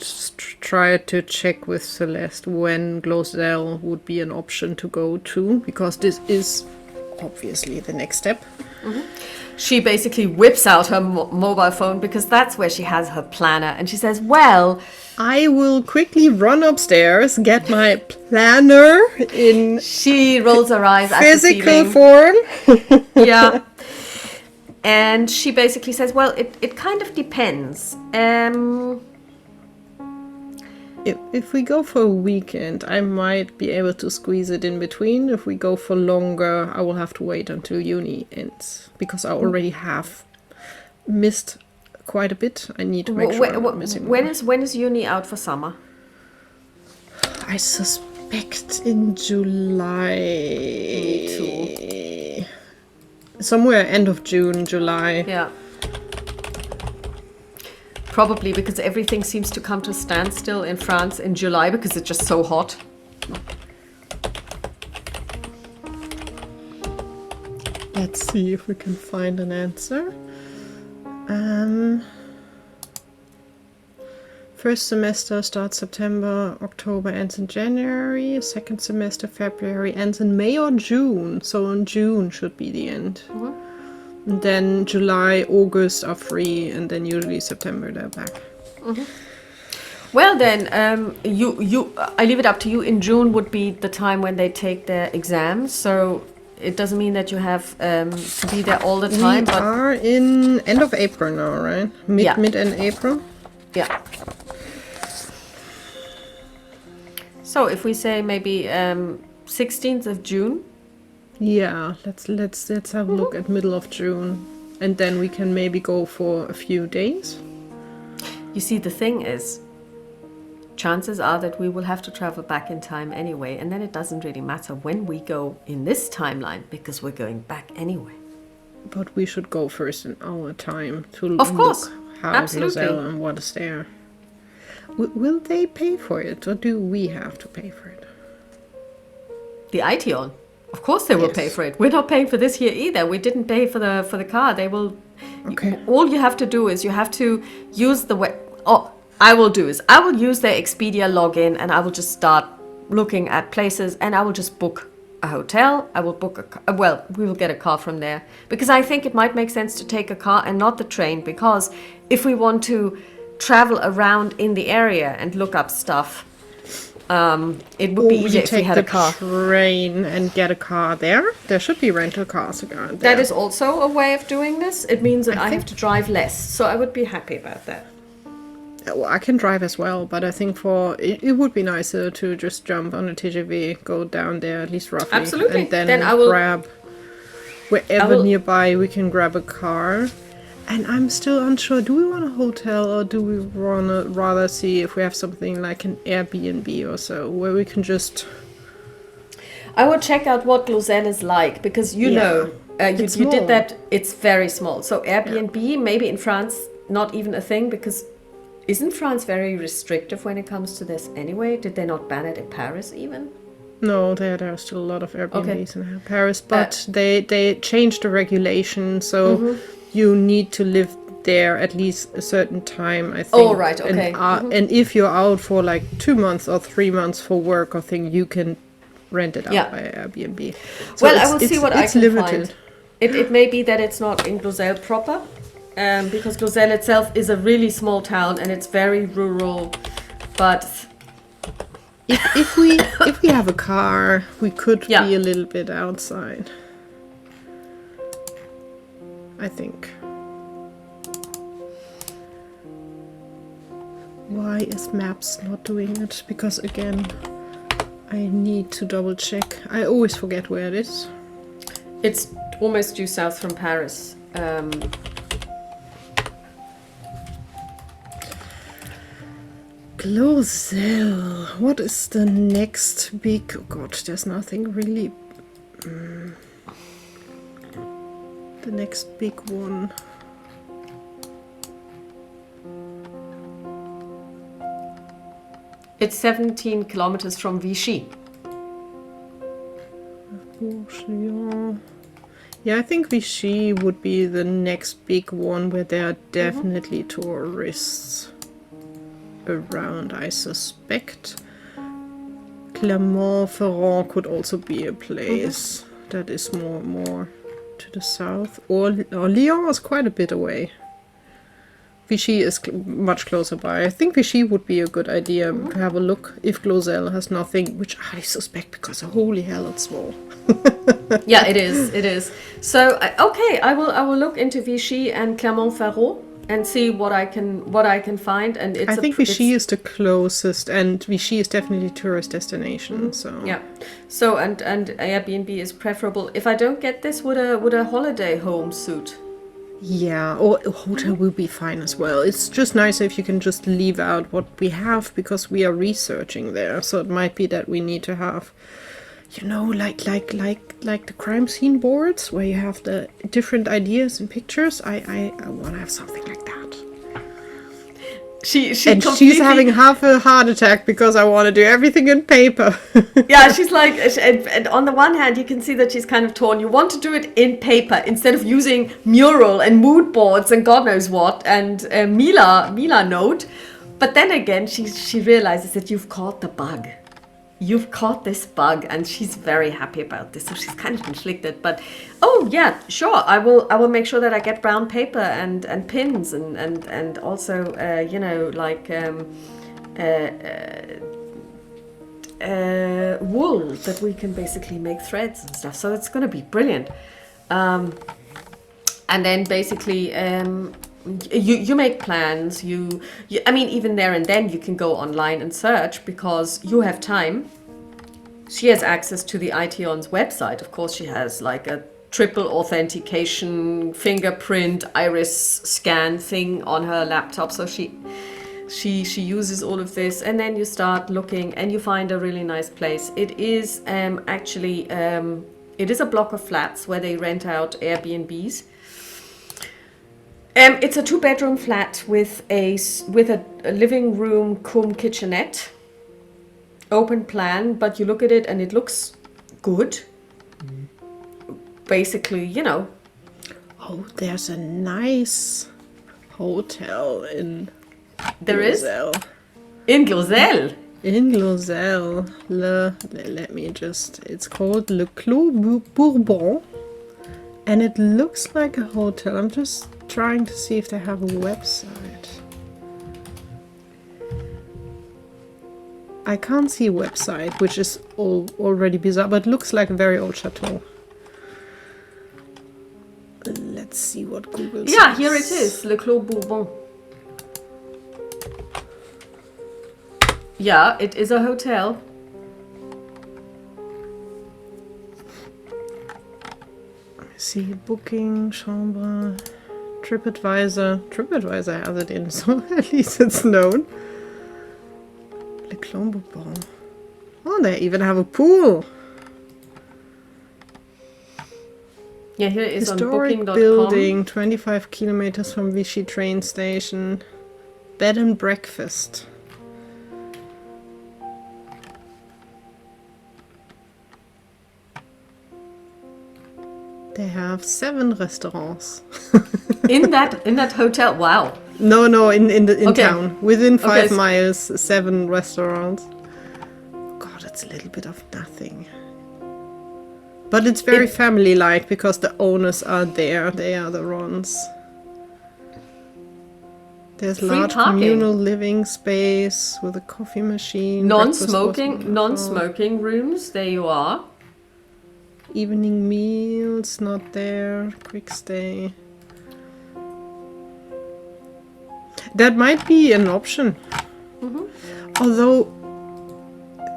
try to check with Celeste when Glozel would be an option to go to, because this is obviously the next step. Mm-hmm. She basically whips out her mobile phone because that's where she has her planner, and she says, well, I will quickly run upstairs, get my planner in she rolls her eyes at physical form. Yeah. And she basically says, well, it kind of depends. If we go for a weekend, I might be able to squeeze it in between. If we go for longer, I will have to wait until uni ends, because I already have missed quite a bit. I need to make sure I'm not missing more. When is uni out for summer? I suspect in July. Me too. Somewhere end of June, July. Yeah. Probably because everything seems to come to a standstill in France in July because it's just so hot. Let's see if we can find an answer. First semester starts September, October ends in January. Second semester, February ends in May or June. So in June should be the end. Mm-hmm. And then July, August are free, and then usually September they're back. Mm-hmm. Well then, I leave it up to you. In June would be the time when they take their exams, so it doesn't mean that you have to be there all the time. We are in end of April now, right? Mid-end April. Yeah. So if we say maybe 16th of June. Yeah, let's have a look at middle of June, and then we can maybe go for a few days. You see, the thing is, chances are that we will have to travel back in time anyway, and then it doesn't really matter when we go in this timeline because we're going back anyway. But we should go first in our time to look how Glozel and what is there. Will they pay for it, or do we have to pay for it? The ITON. Of course they will pay for it. We're not paying for this here either. We didn't pay for the car. They will. Okay. All you have to do is you have to use the web. I will use their Expedia login, and I will just start looking at places, and I will just book a hotel. I will book a car. Well, we will get a car from there, because I think it might make sense to take a car and not the train, because if we want to travel around in the area and look up stuff, it would be easier if we had a car. Train and get a car there. There should be rental cars around there. That is also a way of doing this. It means that I have to drive less, so I would be happy about that. Well, I can drive as well, but I think it would be nicer to just jump on a TGV, go down there at least roughly, absolutely, and then I will grab wherever nearby we can grab a car. And I'm still unsure, do we want a hotel, or do we want to rather see if we have something like an Airbnb or so, where we can just... I would check out what Glozel is like, because you did that, it's very small. So Airbnb, maybe in France, not even a thing, because isn't France very restrictive when it comes to this anyway? Did they not ban it in Paris even? No, there are still a lot of Airbnbs in Paris, but they changed the regulation, so... Mm-hmm. You need to live there at least a certain time, I think. Oh, right, okay. And if you're out for like 2 months or 3 months for work or thing, you can rent it out by Airbnb. So well, I will see what I can find. It may be that it's not in Glozel proper, because Glozel itself is a really small town and it's very rural, but... If we have a car, we could be a little bit outside. I think. Why is Maps not doing it? Because again, I need to double check. I always forget where it is. It's almost due south from Paris. Glozel. What is the next big... Oh god, there's nothing really... The next big one. It's 17 kilometers from Vichy. Yeah, I think Vichy would be the next big one where there are definitely tourists around, I suspect. Clermont-Ferrand could also be a place that is more to the south. Or Lyon is quite a bit away. Vichy is much closer by. I think Vichy would be a good idea to have a look if Glozel has nothing, which I suspect because holy hell, it's small. Yeah, it is. It is. So okay, I will look into Vichy and Clermont-Ferrand and see what I can find. And I think Vichy is the closest, and Vichy is definitely a tourist destination. So yeah. So and Airbnb is preferable. If I don't get this, would a holiday home suit? Yeah, or a hotel will be fine as well. It's just nicer if you can just leave out what we have because we are researching there. So it might be that we need to have, you know, like the crime scene boards where you have the different ideas and pictures. I want to have something like that. She's having half a heart attack because I want to do everything in paper. Yeah, she's like, and on the one hand, you can see that she's kind of torn. You want to do it in paper instead of using mural and mood boards and God knows what and Mila note. But then again, she realizes that you've caught the bug. You've caught this bug, and she's very happy about this. So she's kind of conflicted, but oh yeah, sure. I will make sure that I get brown paper and pins and also you know, like wool that we can basically make threads and stuff. So it's going to be brilliant. And then basically you make plans. You I mean, even there and then you can go online and search because you have time. She has access to the ITON's website. Of course, she has like a triple authentication fingerprint iris scan thing on her laptop. So she uses all of this, and then you start looking and you find a really nice place. It is actually it is a block of flats where they rent out Airbnbs. It's a 2-bedroom flat with a living room cum kitchenette. Open plan, but you look at it and it looks good. Basically, you know. Oh, there's a nice hotel in There Glozel. is? In Glozel? In Glozel. Let me just... It's called Le Clos Bourbon. And it looks like a hotel. I'm just trying to see if they have a website. I can't see a website, which is already bizarre, but looks like a very old chateau. Let's see what Google says. Yeah, here it is, Le Clos Bourbon. Yeah, it is a hotel. See, booking, chambre, TripAdvisor. TripAdvisor has it in, so at least it's known. Le Clos Bourbon. Oh, they even have a pool. Yeah, here it is on Historic booking.com. building, 25 kilometers from Vichy train station. Bed and breakfast. They have 7 restaurants. in that hotel. Wow. No, in okay. Town. Within 5 Okay. miles, 7 restaurants. God, it's a little bit of nothing. But it's very family-like because the owners are there. They are the ones. There's Free large parking. communal living space with a coffee machine. Non-smoking rooms. There you are. Evening meals, not there. Quick stay. That might be an option. Although,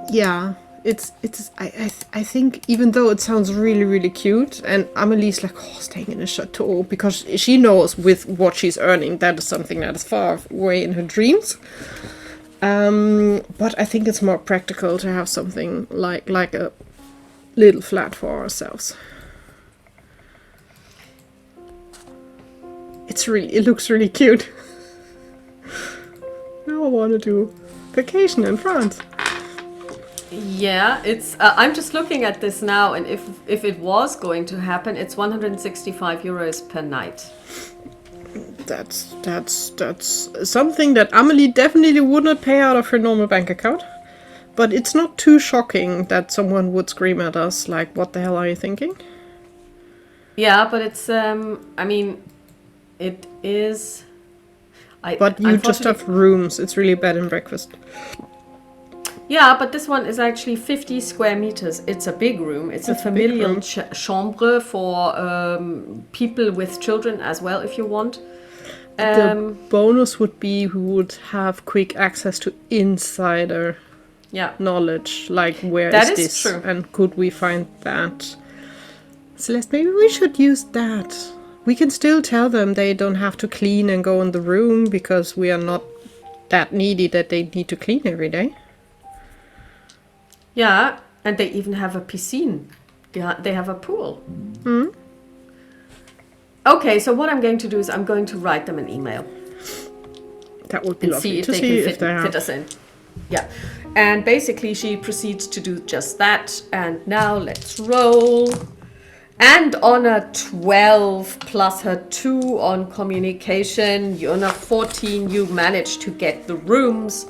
yeah, I think even though it sounds really, really cute, and Amelie's like, oh, staying in a chateau, because she knows with what she's earning, that is something that is far away in her dreams. But I think it's more practical to have something like a little flat for ourselves. It looks really cute. Now I want to do vacation in France. Yeah, it's. I'm just looking at this now, and if it was going to happen, it's 165 euros per night. That's something that Amelie definitely would not pay out of her normal bank account. But it's not too shocking that someone would scream at us like, "What the hell are you thinking?" Yeah, but it's. I mean, it is. But you just have rooms. It's really bed and breakfast. Yeah, but this one is actually 50 square meters. It's a big room. It's a familial chambre for people with children as well, if you want. The bonus would be we would have quick access to insider knowledge, like where is this, true. And could we find that? Celeste, maybe we should use that. We can still tell them they don't have to clean and go in the room because we are not that needy that they need to clean every day. Yeah, and they even have a piscine. Yeah, they have a pool. Mm. Okay, so what I'm going to do is I'm going to write them an email. That would be See lovely if they can fit us in. Yeah, and basically she proceeds to do just that. And now let's roll. And on a 12 plus her 2 on communication, you're on a 14, you manage to get the rooms.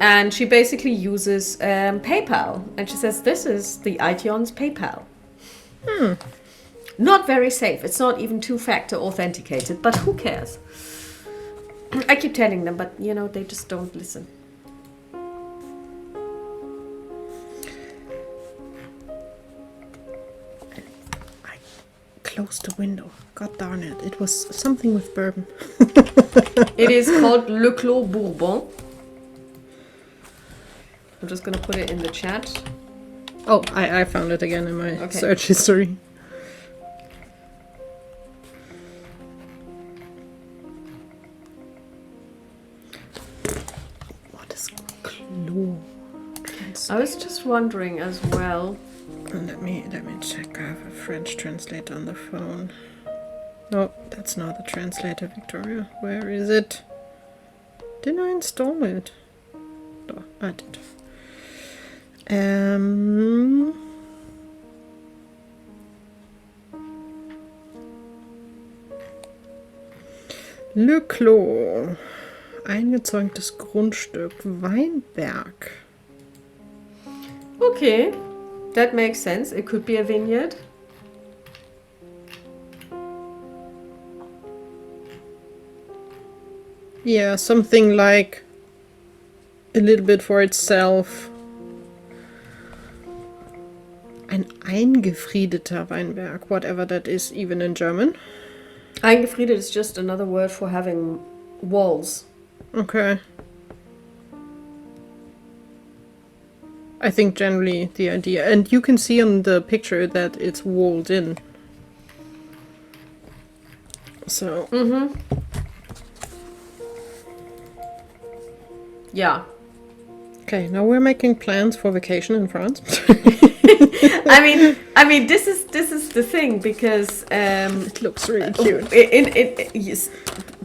And she basically uses PayPal. And she says, this is the Ition's PayPal. Not very safe. It's not even two-factor authenticated, but who cares? I keep telling them, but, you know, they just don't listen. I closed the window. God darn it. It was something with bourbon. It is called Le Clos Bourbon. I'm just going to put it in the chat. Oh, I found it again in my search history. What is Clos? I was just wondering as well. Let me check. I have a French translator on the phone. No, that's not the translator, Victoria. Where is it? Didn't I install it? No, I did. Le Clos. Eingezäuntes Grundstück. Weinberg. Okay, that makes sense. It could be a vineyard. Yeah, something like a little bit for itself. Ein eingefriedeter Weinberg, whatever that is, even in German. Eingefriedet is just another word for having walls. Okay. I think generally the idea, and you can see on the picture that it's walled in. So. Mm-hmm. Yeah. Okay, now we're making plans for vacation in France. I mean, this is the thing because it looks really cute. Yes,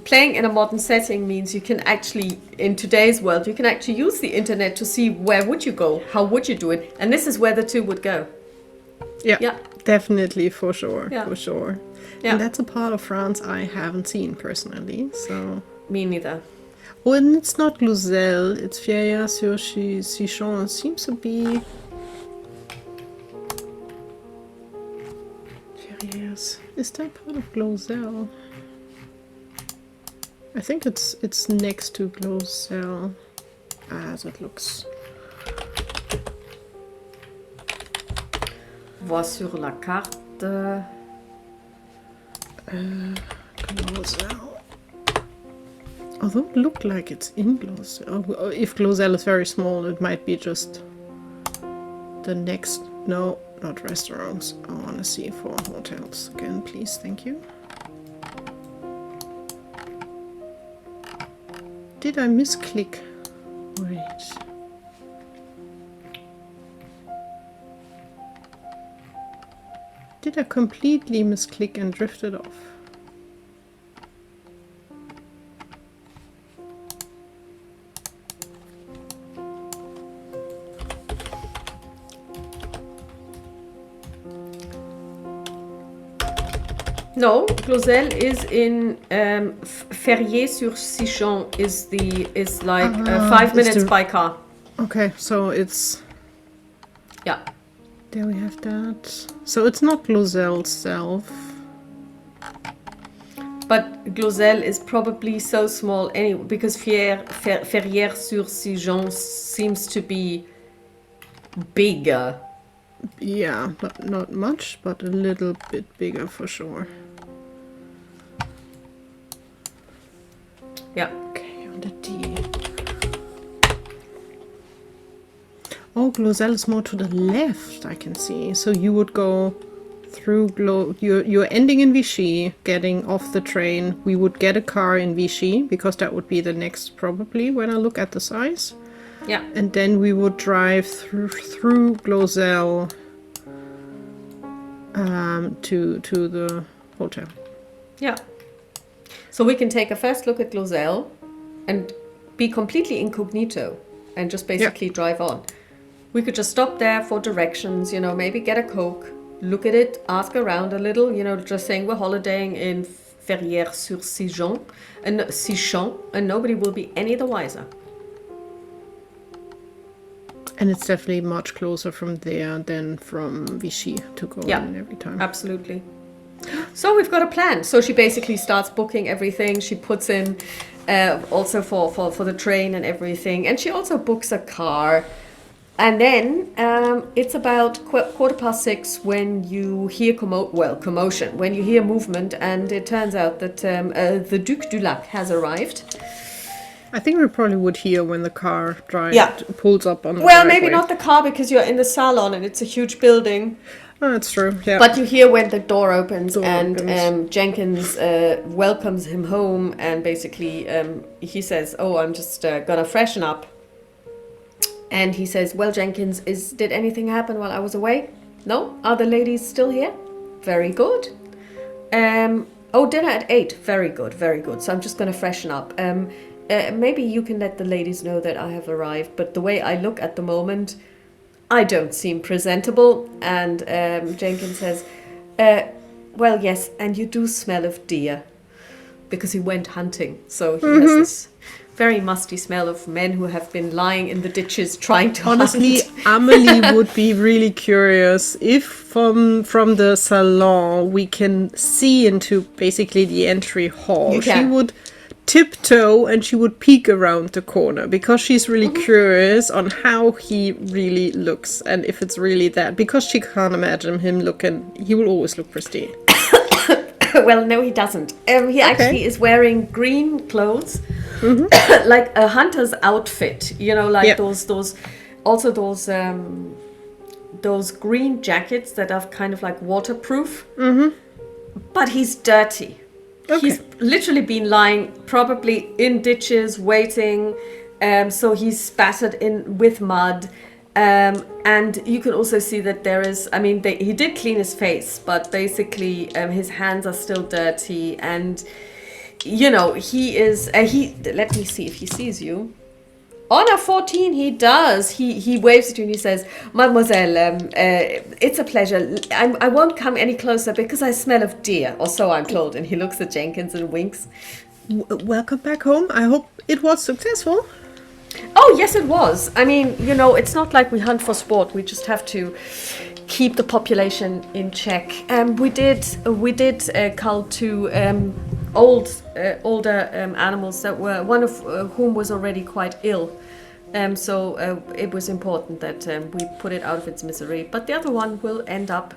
playing in a modern setting means you can actually, in today's world, you can actually use the internet to see where would you go, how would you do it, and this is where the two would go. Yeah. Definitely, for sure, yeah. for sure. Yeah. And that's a part of France I haven't seen personally, so. Me neither. Oh, and it's not Glozel, it's Vieillat-sur-Sichon. It seems to be. Is that part of Glozel? I think it's next to Glozel, as it looks. Voir sur la carte. Glozel. Although it looked like it's in Glozel. If Glozel is very small, it might be just the next... No, not restaurants. I want to see for hotels again, please. Thank you. Did I misclick? Wait. Did I completely misclick and drift it off? No, Glozel is in Ferrières-sur-Sichon is like 5 minutes by car. Okay, so it's... Yeah. There we have that. So it's not Glozel itself. But Glozel is probably so small anyway, because Ferrières-sur-Sichon seems to be bigger. Yeah, not much, but a little bit bigger for sure. Yeah. Okay, on the D. Oh, Glozel is more to the left, I can see. So you would go through you're ending in Vichy, getting off the train. We would get a car in Vichy, because that would be the next probably when I look at the size. Yeah. And then we would drive through Glozel to the hotel. Yeah. So we can take a first look at Glozel and be completely incognito and just basically drive on. We could just stop there for directions, you know, maybe get a Coke, look at it, ask around a little, you know, just saying we're holidaying in Ferrières-sur-Sichon and nobody will be any the wiser. And it's definitely much closer from there than from Vichy to go in every time. Absolutely. So we've got a plan. So she basically starts booking everything. She puts in also for the train and everything. And she also books a car. And then it's about 6:15 when you hear commotion, when you hear movement. And it turns out that the Duc du Lac has arrived. I think we probably would hear when the car pulls up on the Well, driveway. maybe not the car because you're in the salon and it's a huge building. Oh, that's true, yeah. But you hear when the door opens Jenkins welcomes him home and basically he says, oh, I'm just gonna freshen up. And he says, well, Jenkins, did anything happen while I was away? No? Are the ladies still here? Very good. Dinner at 8. Very good, very good. So I'm just gonna freshen up. Maybe you can let the ladies know that I have arrived, but the way I look at the moment, I don't seem presentable. And Jenkins says, well, yes, and you do smell of deer. Because he went hunting, so he has this very musty smell of men who have been lying in the ditches trying to Honestly, hunt. Amelie would be really curious if from the salon we can see into basically the entry hall. She would tiptoe and she would peek around the corner because she's really curious on how he really looks and if it's really that, because she can't imagine him he will always look pristine. Well, no, he doesn't. He actually is wearing green clothes, like a hunter's outfit, you know, like those green jackets that are kind of like waterproof, but he's dirty. Okay. He's literally been lying probably in ditches waiting, so he's spattered in with mud, and you can also see that there is, I mean, he did clean his face, but basically his hands are still dirty, and you know, he is, let me see if he sees you. On a 14, he does. He waves at you and he says, Mademoiselle, it's a pleasure. I won't come any closer because I smell of deer, or so I'm told. And he looks at Jenkins and winks. Welcome back home. I hope it was successful. Oh, yes, it was. I mean, you know, it's not like we hunt for sport. We just have to keep the population in check. We did cull two older animals that were, one of whom was already quite ill. So it was important that we put it out of its misery. But the other one will end up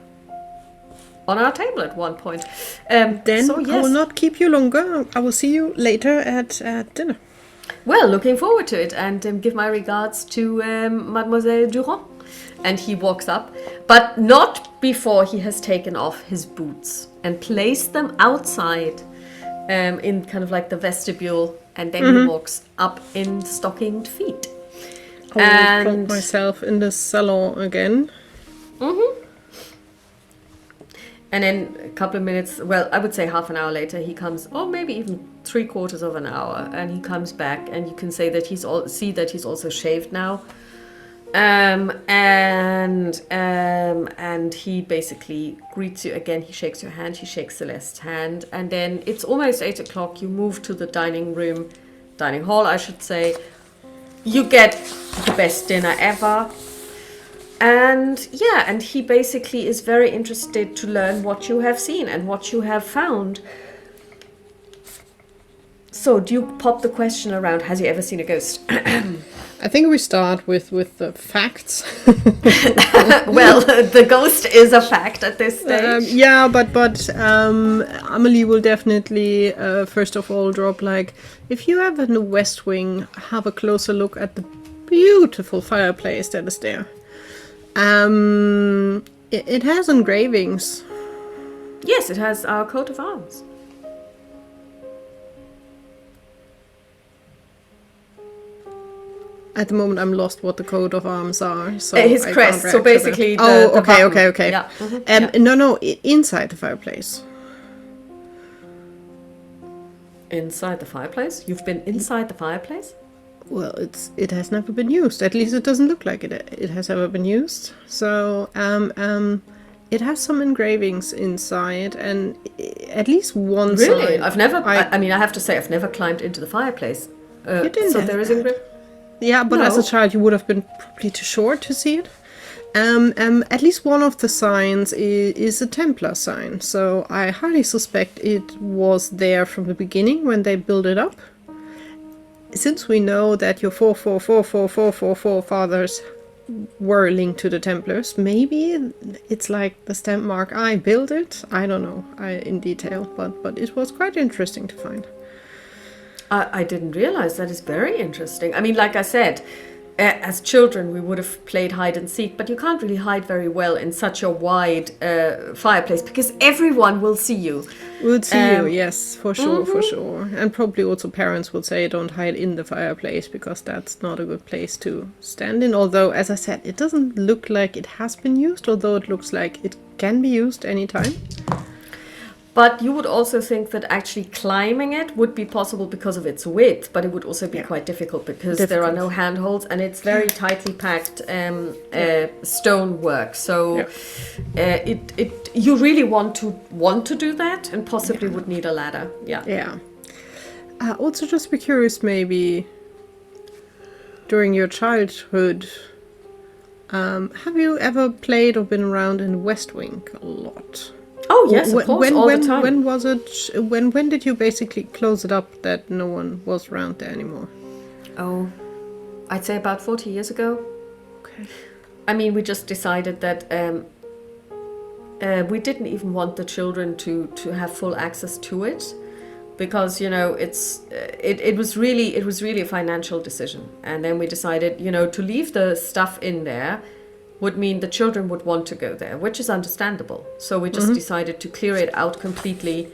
on our table at one point. Then so, yes. I will not keep you longer. I will see you later at dinner. Well, looking forward to it, and give my regards to Mademoiselle Durand. And he walks up, but not before he has taken off his boots and placed them outside in kind of like the vestibule, and then he walks up in stockinged feet. I will plonk myself in the salon again. And then a couple of minutes, well, I would say half an hour later, he comes, or maybe even 3/4 of an hour, and he comes back, and you can say that he's also shaved now. And he basically greets you again. He shakes your hand, he shakes Celeste's hand, and then it's almost 8 o'clock. You move to the dining hall, I should say. You get the best dinner ever. And he basically is very interested to learn what you have seen and what you have found. So do you pop the question around, has he ever seen a ghost? I think we start with the facts. Well, the ghost is a fact at this stage. But Amelie will definitely first of all drop like, if you ever in the West Wing, have a closer look at the beautiful fireplace that is there. It has engravings. Yes, it has our coat of arms. At the moment, I'm lost what the coat of arms are. So his crest. So basically, okay. Yeah. No, inside the fireplace. Inside the fireplace? You've been inside the fireplace? Well, it has never been used. At least it doesn't look like it has ever been used. So it has some engravings inside, and at least one side. Really? I've never. I mean, I have to say, I've never climbed into the fireplace. You didn't. So there is engraving. Yeah, but as a child, you would have been probably too short to see it. At least one of the signs is a Templar sign, so I highly suspect it was there from the beginning when they built it up. Since we know that your 4 fathers were linked to the Templars, maybe it's like the stamp mark I built it. I don't know in detail, but it was quite interesting to find. I didn't realize that. Is very interesting. I mean, like I said, as children we would have played hide and seek, but you can't really hide very well in such a wide fireplace because everyone will see you. Would see you, yes, for sure. And probably also parents would say don't hide in the fireplace because that's not a good place to stand in. Although, as I said, it doesn't look like it has been used, although it looks like it can be used anytime. But you would also think that actually climbing it would be possible because of its width, but it would also be quite difficult because there are no handholds and it's very tightly packed stonework. So you really want to do that and possibly would need a ladder. Yeah. Also, just be curious, maybe during your childhood, have you ever played or been around in West Wing a lot? Oh yes, of course, all the time. When was it? When did you basically close it up that no one was around there anymore? Oh, I'd say about 40 years ago. Okay. I mean, we just decided that we didn't even want the children to have full access to it, because it was really a financial decision, and then we decided to leave the stuff in there would mean the children would want to go there, which is understandable. So we just decided to clear it out completely.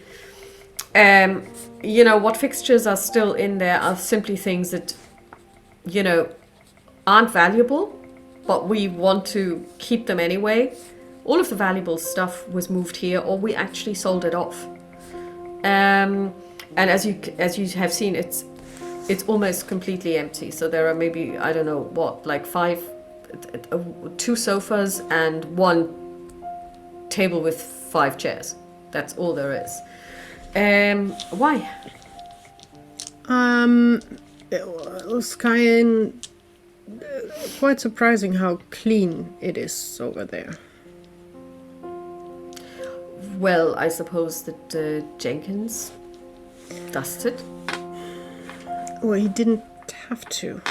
What fixtures are still in there are simply things that, aren't valuable, but we want to keep them anyway. All of the valuable stuff was moved here, or we actually sold it off. And as you have seen, it's almost completely empty. So there are maybe, I don't know what, like 2 sofas and 1 table with 5 chairs. That's all there is. Why? It was quite surprising how clean it is over there. Well, I suppose that Jenkins dusted. Well, he didn't have to.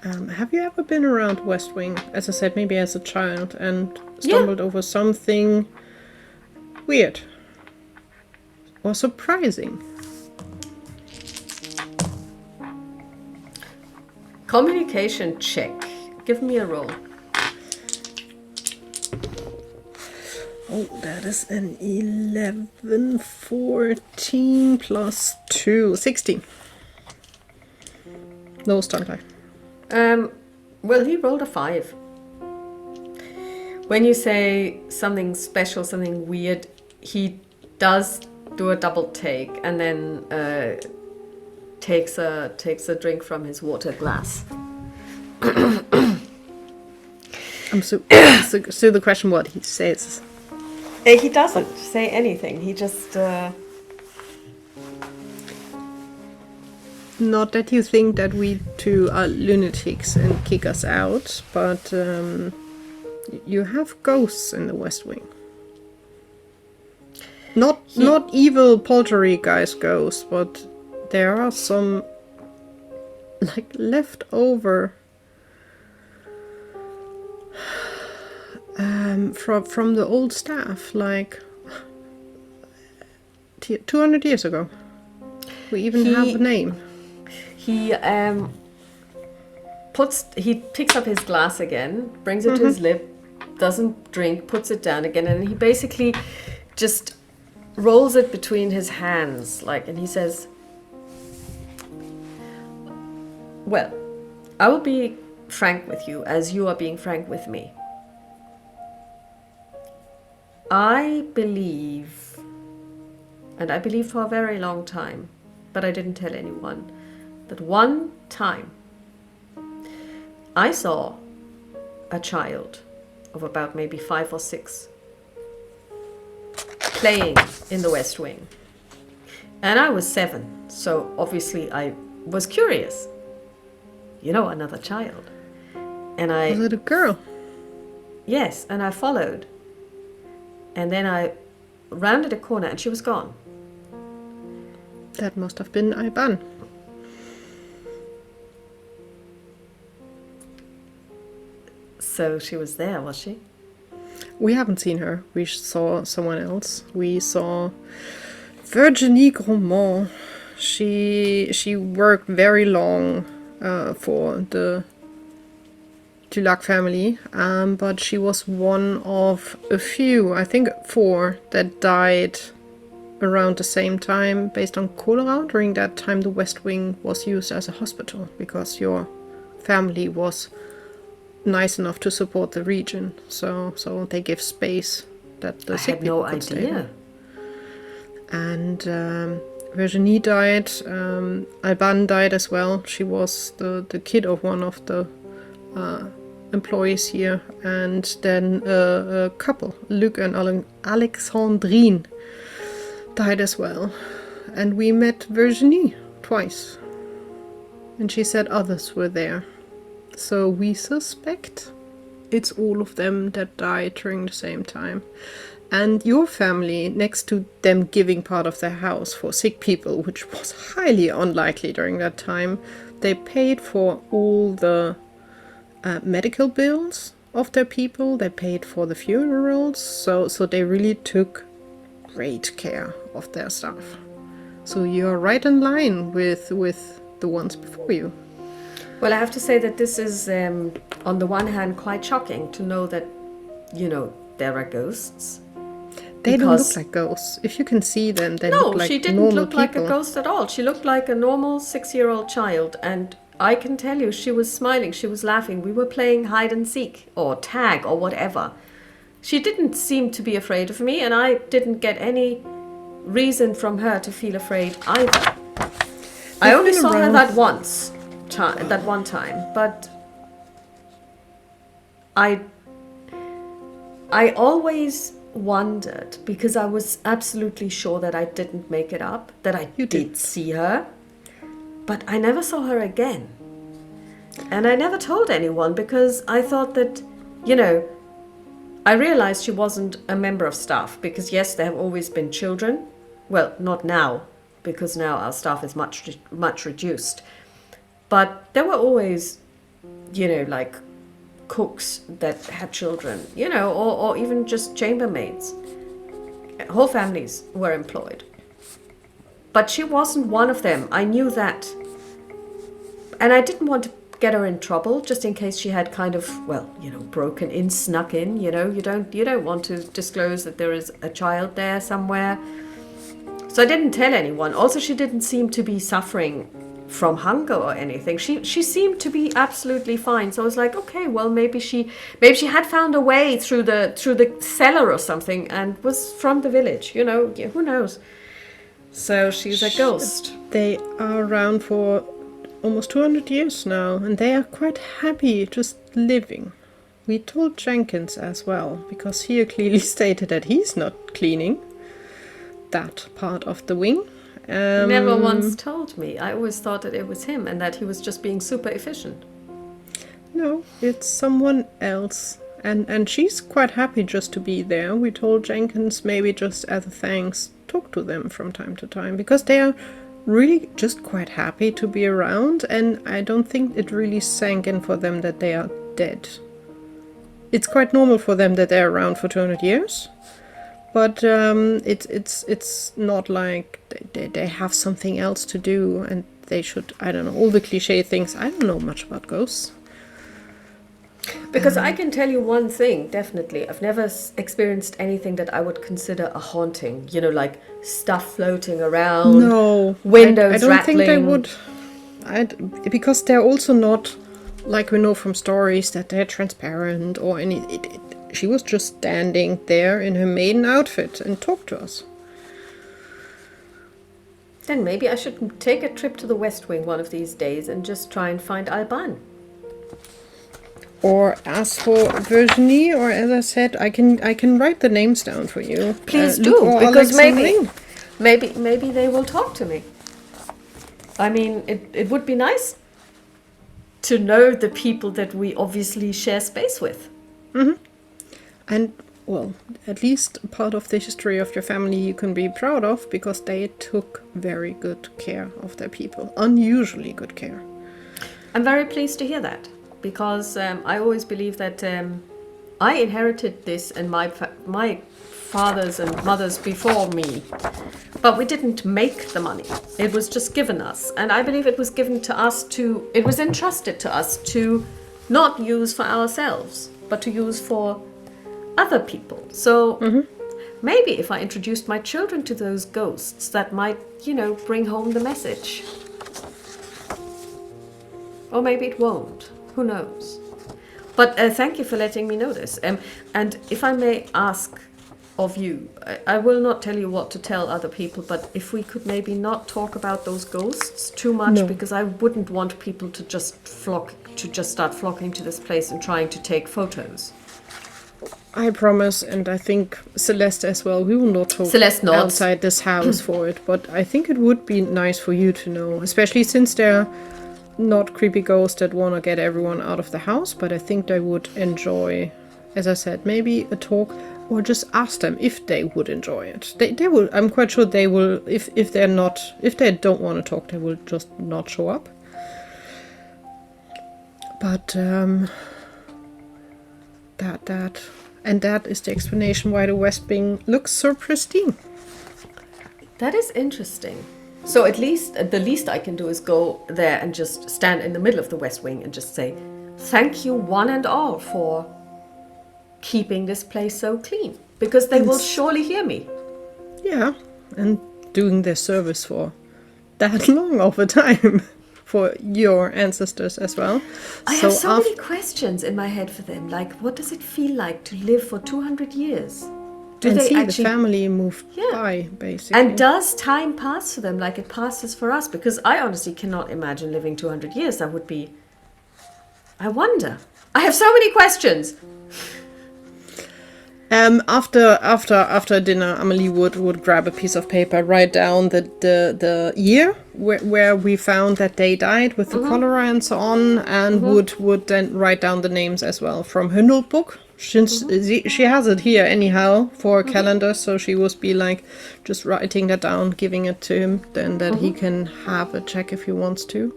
Have you ever been around West Wing, as I said, maybe as a child, and stumbled over something weird. Or surprising. Communication check. Give me a roll. Oh, that is an 11, 14 plus 2, 16. No stunt die. Well, he rolled a 5. When you say something special, something weird, he does do a double take and then takes a drink from his water glass. So the question what he says. He doesn't say anything. He just... Not that you think that we two are lunatics and kick us out, but you have ghosts in the West Wing. Not evil poltergeist ghosts, but there are some like leftover from the old staff, like 200 years ago. We even have a name. He picks up his glass again, brings it to his lip, doesn't drink, puts it down again, and he basically just rolls it between his hands, and he says, well, I will be frank with you as you are being frank with me. I believe, and I believe for a very long time, but I didn't tell anyone, that one time I saw a child of about maybe 5 or 6 playing in the West Wing. And I was 7, so obviously I was curious. You know, another child. And Was it a girl? Yes, and I followed. And then I rounded a corner and she was gone. That must have been Iban. So she was there, was she? We haven't seen her. We saw someone else. We saw Virginie Gromont. She worked very long for the Dulac family, but she was one of a few, I think 4, that died around the same time based on cholera. During that time the West Wing was used as a hospital because your family was nice enough to support the region, so they give space that the sick people could stay. I had no idea. And Virginie died. Alban died as well. She was the kid of one of the employees here, and then a couple, Luc and Alexandrine, died as well. And we met Virginie twice, and she said others were there. So we suspect it's all of them that died during the same time. And your family, next to them giving part of their house for sick people, which was highly unlikely during that time, they paid for all the medical bills of their people. They paid for the funerals. So they really took great care of their staff. So you're right in line with the ones before you. Well, I have to say that this is, on the one hand, quite shocking to know that, there are ghosts. They don't look like ghosts. If you can see them, they look like normal people. No, she didn't look like a ghost at all. She looked like a normal 6-year-old child. And I can tell you, she was smiling, she was laughing. We were playing hide and seek or tag or whatever. She didn't seem to be afraid of me, and I didn't get any reason from her to feel afraid either. I only saw her that one time, but I always wondered, because I was absolutely sure that I didn't make it up, that I did see her, but I never saw her again. And I never told anyone because I thought that, I realized she wasn't a member of staff because, yes, there have always been children. Well, not now, because now our staff is much reduced. But there were always, like cooks that had children, or even just chambermaids. whole families were employed. But she wasn't one of them. I knew that. And I didn't want to get her in trouble, just in case she had kind of, well, broken in, snuck in. You don't want to disclose that there is a child there somewhere. So I didn't tell anyone. Also, she didn't seem to be suffering from hunger or anything. She seemed to be absolutely fine. So I was like, okay, well, maybe she had found a way through the cellar or something and was from the village. Who knows? So she's a ghost. They are around for almost 200 years now, and they are quite happy just living. We told Jenkins as well, because he clearly stated that he's not cleaning that part of the wing. Never once told me. I always thought that it was him and that he was just being super efficient. No, it's someone else. And she's quite happy just to be there. We told Jenkins maybe just as a thanks, talk to them from time to time, because they are really just quite happy to be around, and I don't think it really sank in for them that they are dead. It's quite normal for them that they're around for 200 years, but it's not like they have something else to do and they should, I don't know, all the cliche things. I don't know much about ghosts. Because I can tell you one thing, definitely. I've never experienced anything that I would consider a haunting. Like stuff floating around. No. Windows I don't rattling. think they would. Because they're also not, like we know from stories, that they're transparent or any... She was just standing there in her maiden outfit and talked to us. Then maybe I should take a trip to the West Wing one of these days and just try and find Alban. Or ask for Virginie, or as I said, I can write the names down for you. Please do, because maybe they will talk to me. I mean, it would be nice to know the people that we obviously share space with. Mm-hmm. And, well, at least part of the history of your family you can be proud of, because they took very good care of their people. Unusually good care. I'm very pleased to hear that. Because I always believe that I inherited this and my fathers and mothers before me, but we didn't make the money. It was just given us, and I believe it was given to us it was entrusted to us to not use for ourselves, but to use for other people. So maybe if I introduced my children to those ghosts, that might, bring home the message. Or maybe it won't. Who knows? But thank you for letting me know this. And if I may ask of you, I will not tell you what to tell other people, but if we could maybe not talk about those ghosts too much, because I wouldn't want people to just start flocking to this place and trying to take photos. I promise, and I think Celeste as well, we will not talk outside this house for it, but I think it would be nice for you to know, especially since they're not creepy ghosts that want to get everyone out of the house, but I think they would enjoy, as I said, maybe a talk, or just ask them if they would enjoy it. They will. I'm quite sure they will. If they don't want to talk, they will just not show up. But that is the explanation why the West Wing looks so pristine. That is interesting. So at least, the least I can do is go there and just stand in the middle of the West Wing and just say, thank you one and all for keeping this place so clean. Because they will surely hear me. Yeah, and doing their service for that long of a time for your ancestors as well. I have so many questions in my head for them. Like, what does it feel like to live for 200 years? Do they see the family move by, basically. And does time pass for them like it passes for us? Because I honestly cannot imagine living 200 years. That would be... I wonder. I have so many questions. After dinner, Amelie would grab a piece of paper, write down the year where we found that they died with the cholera and so on, and would then write down the names as well from her notebook. Since she has it here anyhow for a calendar, so she would be like just writing that down, giving it to him, then that he can have a check if he wants to.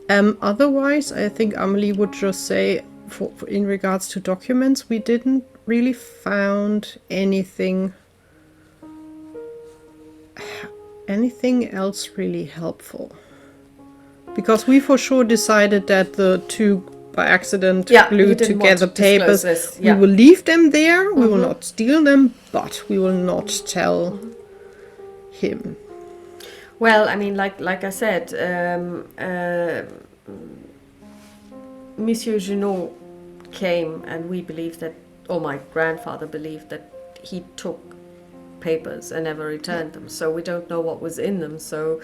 Otherwise, I think Amelie would just say, for in regards to documents, we didn't really found anything anything else really helpful? Because we for sure decided that the two by accident glued together papers, we will leave them there, we will not steal them, but we will not tell him. Well, I mean, like I said, Monsieur Junot came and we believed that, or my grandfather believed that he took papers and never returned them. So we don't know what was in them. So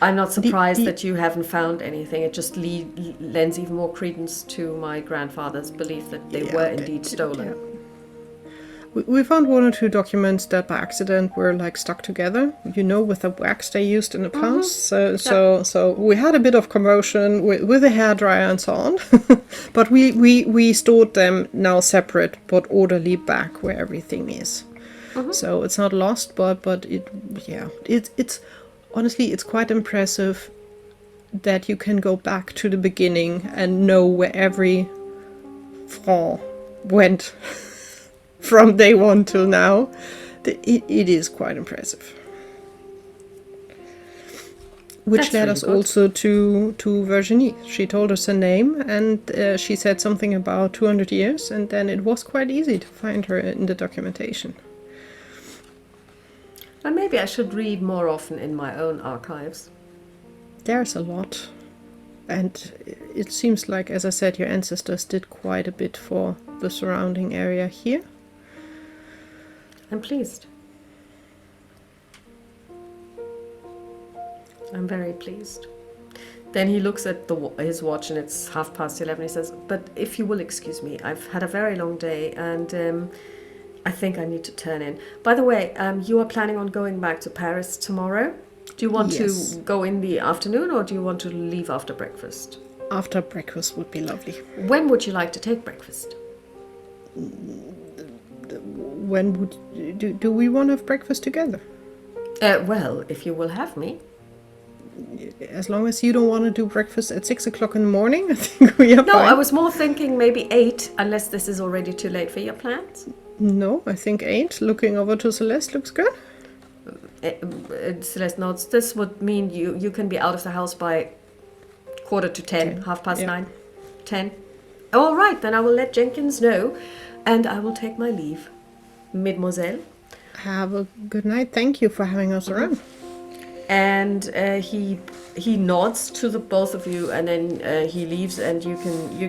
I'm not surprised that you haven't found anything. It just lends even more credence to my grandfather's belief that they were indeed stolen. We found one or two documents that by accident were like stuck together, with the wax they used in the past. So we had a bit of commotion with a hairdryer and so on. But we stored them now separate but orderly back where everything is. So it's not lost, but it's honestly, it's quite impressive that you can go back to the beginning and know where every franc went from day one till now. It is quite impressive. Which led us also to Virginie. She told us her name and she said something about 200 years, and then it was quite easy to find her in the documentation. And maybe I should read more often in my own archives. There's a lot. And it seems like, as I said, your ancestors did quite a bit for the surrounding area here. I'm pleased. I'm very pleased. Then he looks at his watch and it's 11:30. He says, "But if you will excuse me, I've had a very long day and I think I need to turn in. By the way, you are planning on going back to Paris tomorrow? Do you want to go in the afternoon or do you want to leave after breakfast?" After breakfast would be lovely. When would you like to take breakfast? When would do we want to have breakfast together? Well, if you will have me. As long as you don't want to do breakfast at 6 o'clock in the morning, I think we are fine. No, I was more thinking maybe 8, unless this is already too late for your plans. No, I think 8. Looking over to Celeste looks good. Celeste nods. This would mean you can be out of the house by 9:45, 9:30, 10. All right, then I will let Jenkins know, and I will take my leave. Mademoiselle. Have a good night. Thank you for having us around. And he nods to the both of you, and then he leaves, and you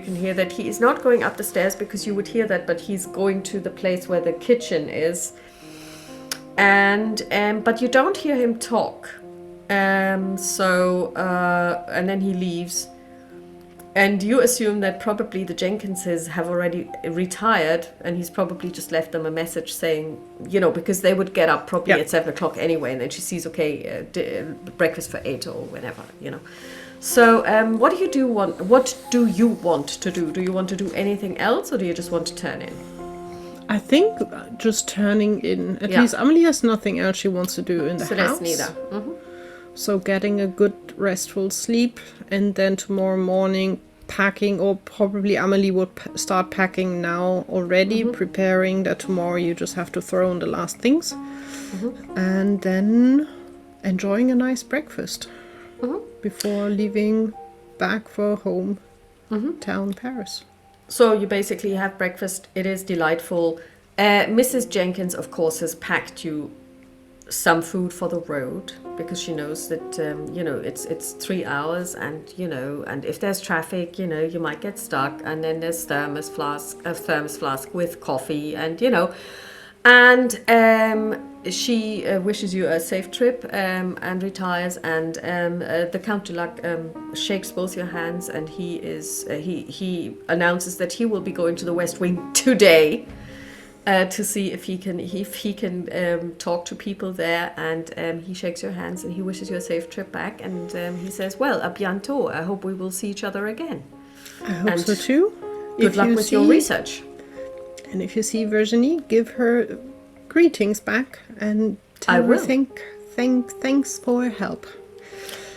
can hear that he is not going up the stairs because you would hear that, but he's going to the place where the kitchen is. And but you don't hear him talk. And then he leaves. And you assume that probably the Jenkinses have already retired, and he's probably just left them a message saying, because they would get up probably at 7 o'clock anyway, and then she sees, breakfast for 8 or whenever, So what do you want to do? Do you want to do anything else, or do you just want to turn in? I think just turning in. At least Amelie has nothing else she wants to do in the house. Celeste neither. Mm-hmm. So getting a good restful sleep, and then tomorrow morning packing, or probably Amelie would start packing now already, preparing that tomorrow you just have to throw in the last things. And then enjoying a nice breakfast before leaving back for hometown Paris. So you basically have breakfast. It is delightful. Mrs. Jenkins, of course, has packed you some food for the road, because she knows that it's 3 hours, and and if there's traffic, you might get stuck, and then there's a thermos flask with coffee, and she wishes you a safe trip and retires, and the Count de Lac shakes both your hands, and he announces that he will be going to the West Wing today. To see if he can talk to people there, and he shakes your hands and he wishes you a safe trip back, and he says, "Well, à bientôt. I hope we will see each other again." I hope so too. Good luck with your research. And if you see Virginie, give her greetings back and tell her thanks for her help.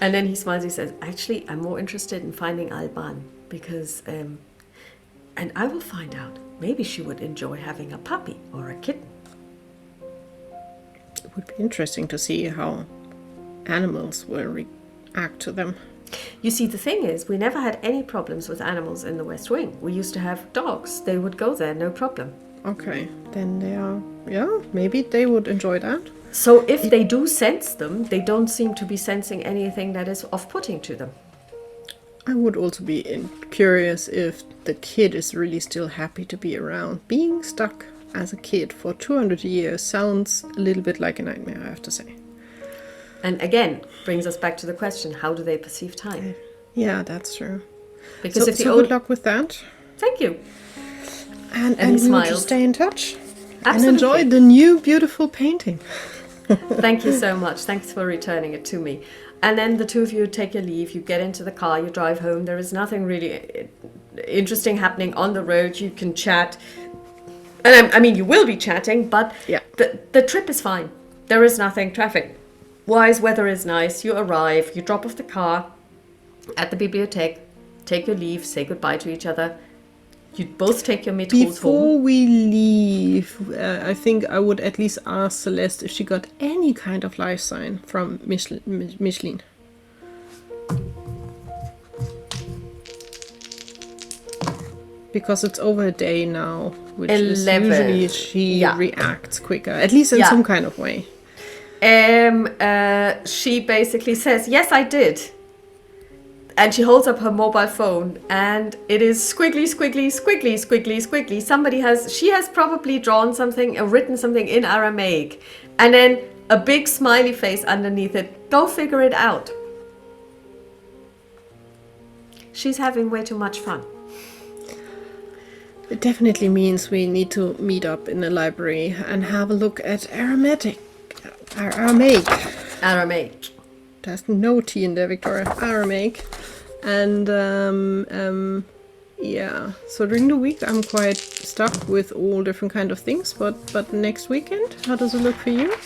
And then he smiles. He says, "Actually, I'm more interested in finding Alban, because and I will find out. Maybe she would enjoy having a puppy or a kitten." It would be interesting to see how animals will react to them. You see, the thing is, we never had any problems with animals in the West Wing. We used to have dogs. They would go there, no problem. Okay, then they are, maybe they would enjoy that. So if they do sense them, they don't seem to be sensing anything that is off-putting to them. I would also be curious if the kid is really still happy to be around. Being stuck as a kid for 200 years sounds a little bit like a nightmare, I have to say. And again, brings us back to the question, how do they perceive time? Yeah, that's true. Because if good luck with that. Thank you. And we will just stay in touch. Absolutely. And enjoy the new beautiful painting. Thank you so much. Thanks for returning it to me. And then the two of you take your leave. You get into the car, you drive home. There is nothing really interesting happening on the road. You can chat. And I mean, you will be chatting, but the trip is fine. There is nothing traffic-wise. Weather is nice. You arrive. You drop off the car at the bibliothèque. Take your leave. Say goodbye to each other. You both take your métros home. Before we leave, I think I would at least ask Celeste if she got any kind of life sign from Micheline. Because it's over a day now, which 11. is usually she reacts quicker, at least in some kind of way. She basically says, yes, I did. And she holds up her mobile phone, and it is squiggly, squiggly, squiggly, squiggly, squiggly. She has probably drawn something or written something in Aramaic, and then a big smiley face underneath it. Go figure it out. She's having way too much fun. It definitely means we need to meet up in the library and have a look at Aramaic. There's no T in there, Victoria. Aramaic. And so during the week I'm quite stuck with all different kind of things, but next weekend, how does it look for you?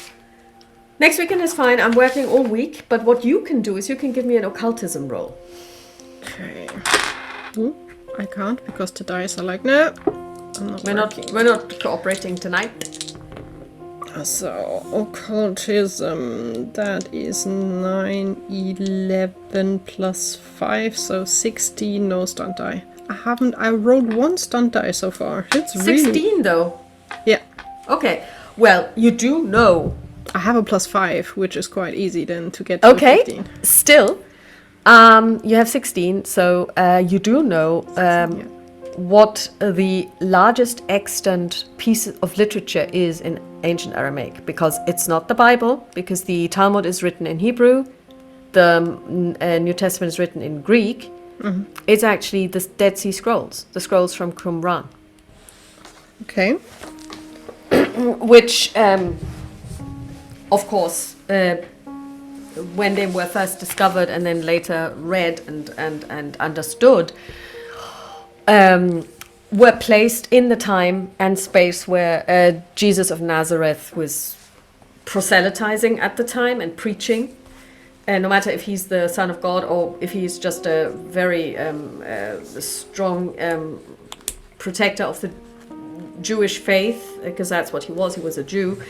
Next weekend is fine. I'm working all week, but what you can do is you can give me an occultism roll. Okay. I can't because the dice are like, no, I'm not working. We're not cooperating tonight. So, occultism, that is 9, 11 plus 5, so 16, no stunt die. I rolled one stunt die so far. It's 16 really... though? Yeah. Okay, well, you do know. I have a plus 5, which is quite easy then to get to 15. Still, you have 16, so you do know what the largest extant piece of literature is in ancient Aramaic, because it's not the Bible, because the Talmud is written in Hebrew, the New Testament is written in Greek. Mm-hmm. It's actually the Dead Sea Scrolls, the scrolls from Qumran. Okay. Which, of course, when they were first discovered and then later read and understood, were placed in the time and space where Jesus of Nazareth was proselytizing at the time and preaching. No matter if he's the Son of God or if he's just a very strong protector of the Jewish faith, because that's what he was. He was a Jew.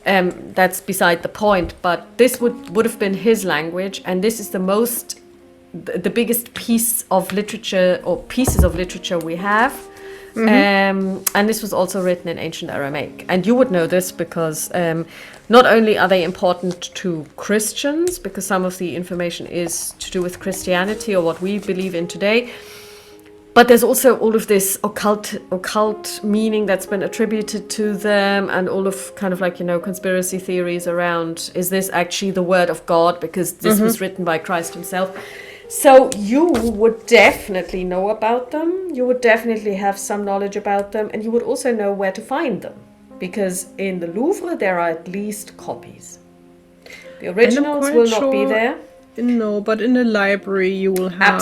That's beside the point. But this would have been his language, and this is the biggest piece of literature or pieces of literature we have. Mm-hmm. And this was also written in ancient Aramaic. And you would know this because not only are they important to Christians, because some of the information is to do with Christianity or what we believe in today, but there's also all of this occult meaning that's been attributed to them, and all of kind of like, conspiracy theories around, is this actually the word of God? Because this was written by Christ himself. So you would definitely know about them. You would definitely have some knowledge about them, and you would also know where to find them, because in the Louvre there are at least copies. The originals will not be there. No, but in the library you will have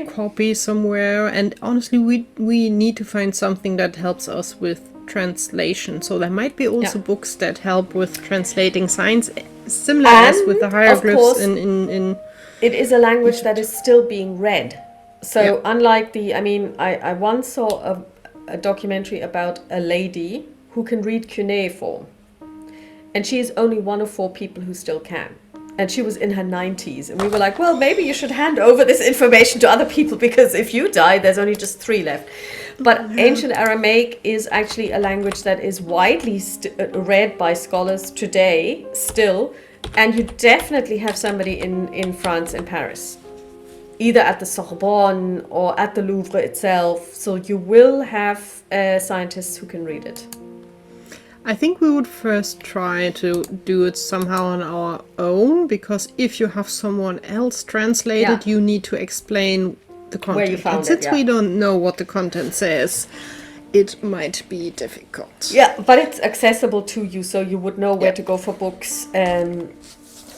copies somewhere. And honestly, we need to find something that helps us with translation. So there might be also books that help with translating signs, similar as with the hieroglyphs in it is a language that is still being read. So unlike I once saw a documentary about a lady who can read cuneiform. And she is only one of 4 people who still can. And she was in her 90s. And we were like, well, maybe you should hand over this information to other people, because if you die, there's only just 3 left. But ancient Aramaic is actually a language that is widely read by scholars today still. And you definitely have somebody in France, in Paris, either at the Sorbonne or at the Louvre itself. So you will have scientists who can read it. I think we would first try to do it somehow on our own, because if you have someone else translate it, you need to explain the content. Where you found and since it, we don't know what the content says, it might be difficult. Yeah, but it's accessible to you, so you would know where to go for books. So and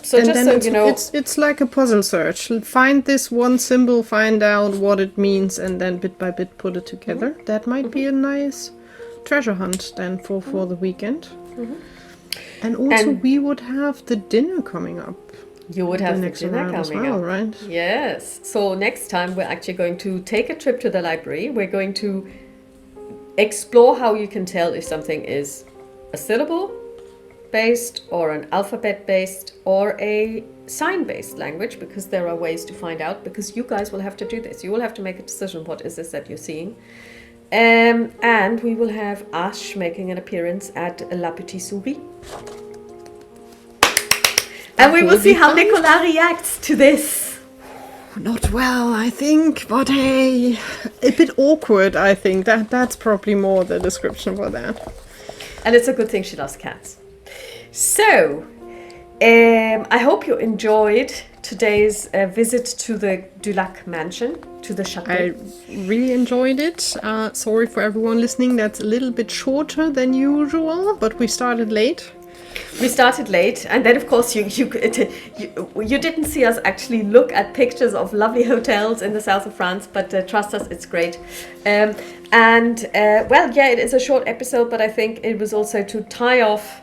just then so you know, it's like a puzzle search. Find this one symbol, find out what it means, and then bit by bit put it together. That might be a nice treasure hunt then for the weekend. And also we would have the dinner coming up. You would have the next dinner round coming as well, up, right? Yes. So next time we're actually going to take a trip to the library. We're going to explore how you can tell if something is a syllable based or an alphabet based or a sign based language, because there are ways to find out, because you guys will have to do this. You will have to make a decision. What is this that you're seeing? And we will have Ash making an appearance at La Petite Souris. And we will see how Nicolas reacts to this. Not well, I think, but hey, a bit awkward, I think. That's probably more the description for that. And it's a good thing she loves cats. So, I hope you enjoyed today's visit to the Dulac mansion, to the chateau. I really enjoyed it. Sorry for everyone listening, that's a little bit shorter than usual, but we started late. We started late, and then of course you didn't see us actually look at pictures of lovely hotels in the south of France, but trust us, it's great. Well, yeah, it is a short episode, but I think it was also to tie off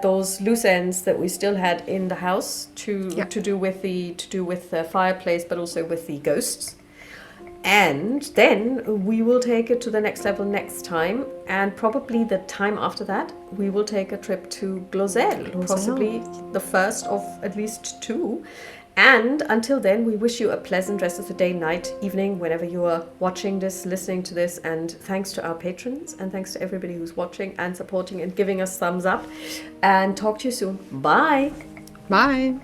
those loose ends that we still had in the house to do with the fireplace, but also with the ghosts. And then we will take it to the next level next time, and probably the time after that we will take a trip to Glozel, possibly the first of at least 2. And until then, we wish you a pleasant rest of the day, night, evening, whenever you are watching this, listening to this. And thanks to our patrons, and thanks to everybody who's watching and supporting and giving us thumbs up. And talk to you soon. Bye. Bye.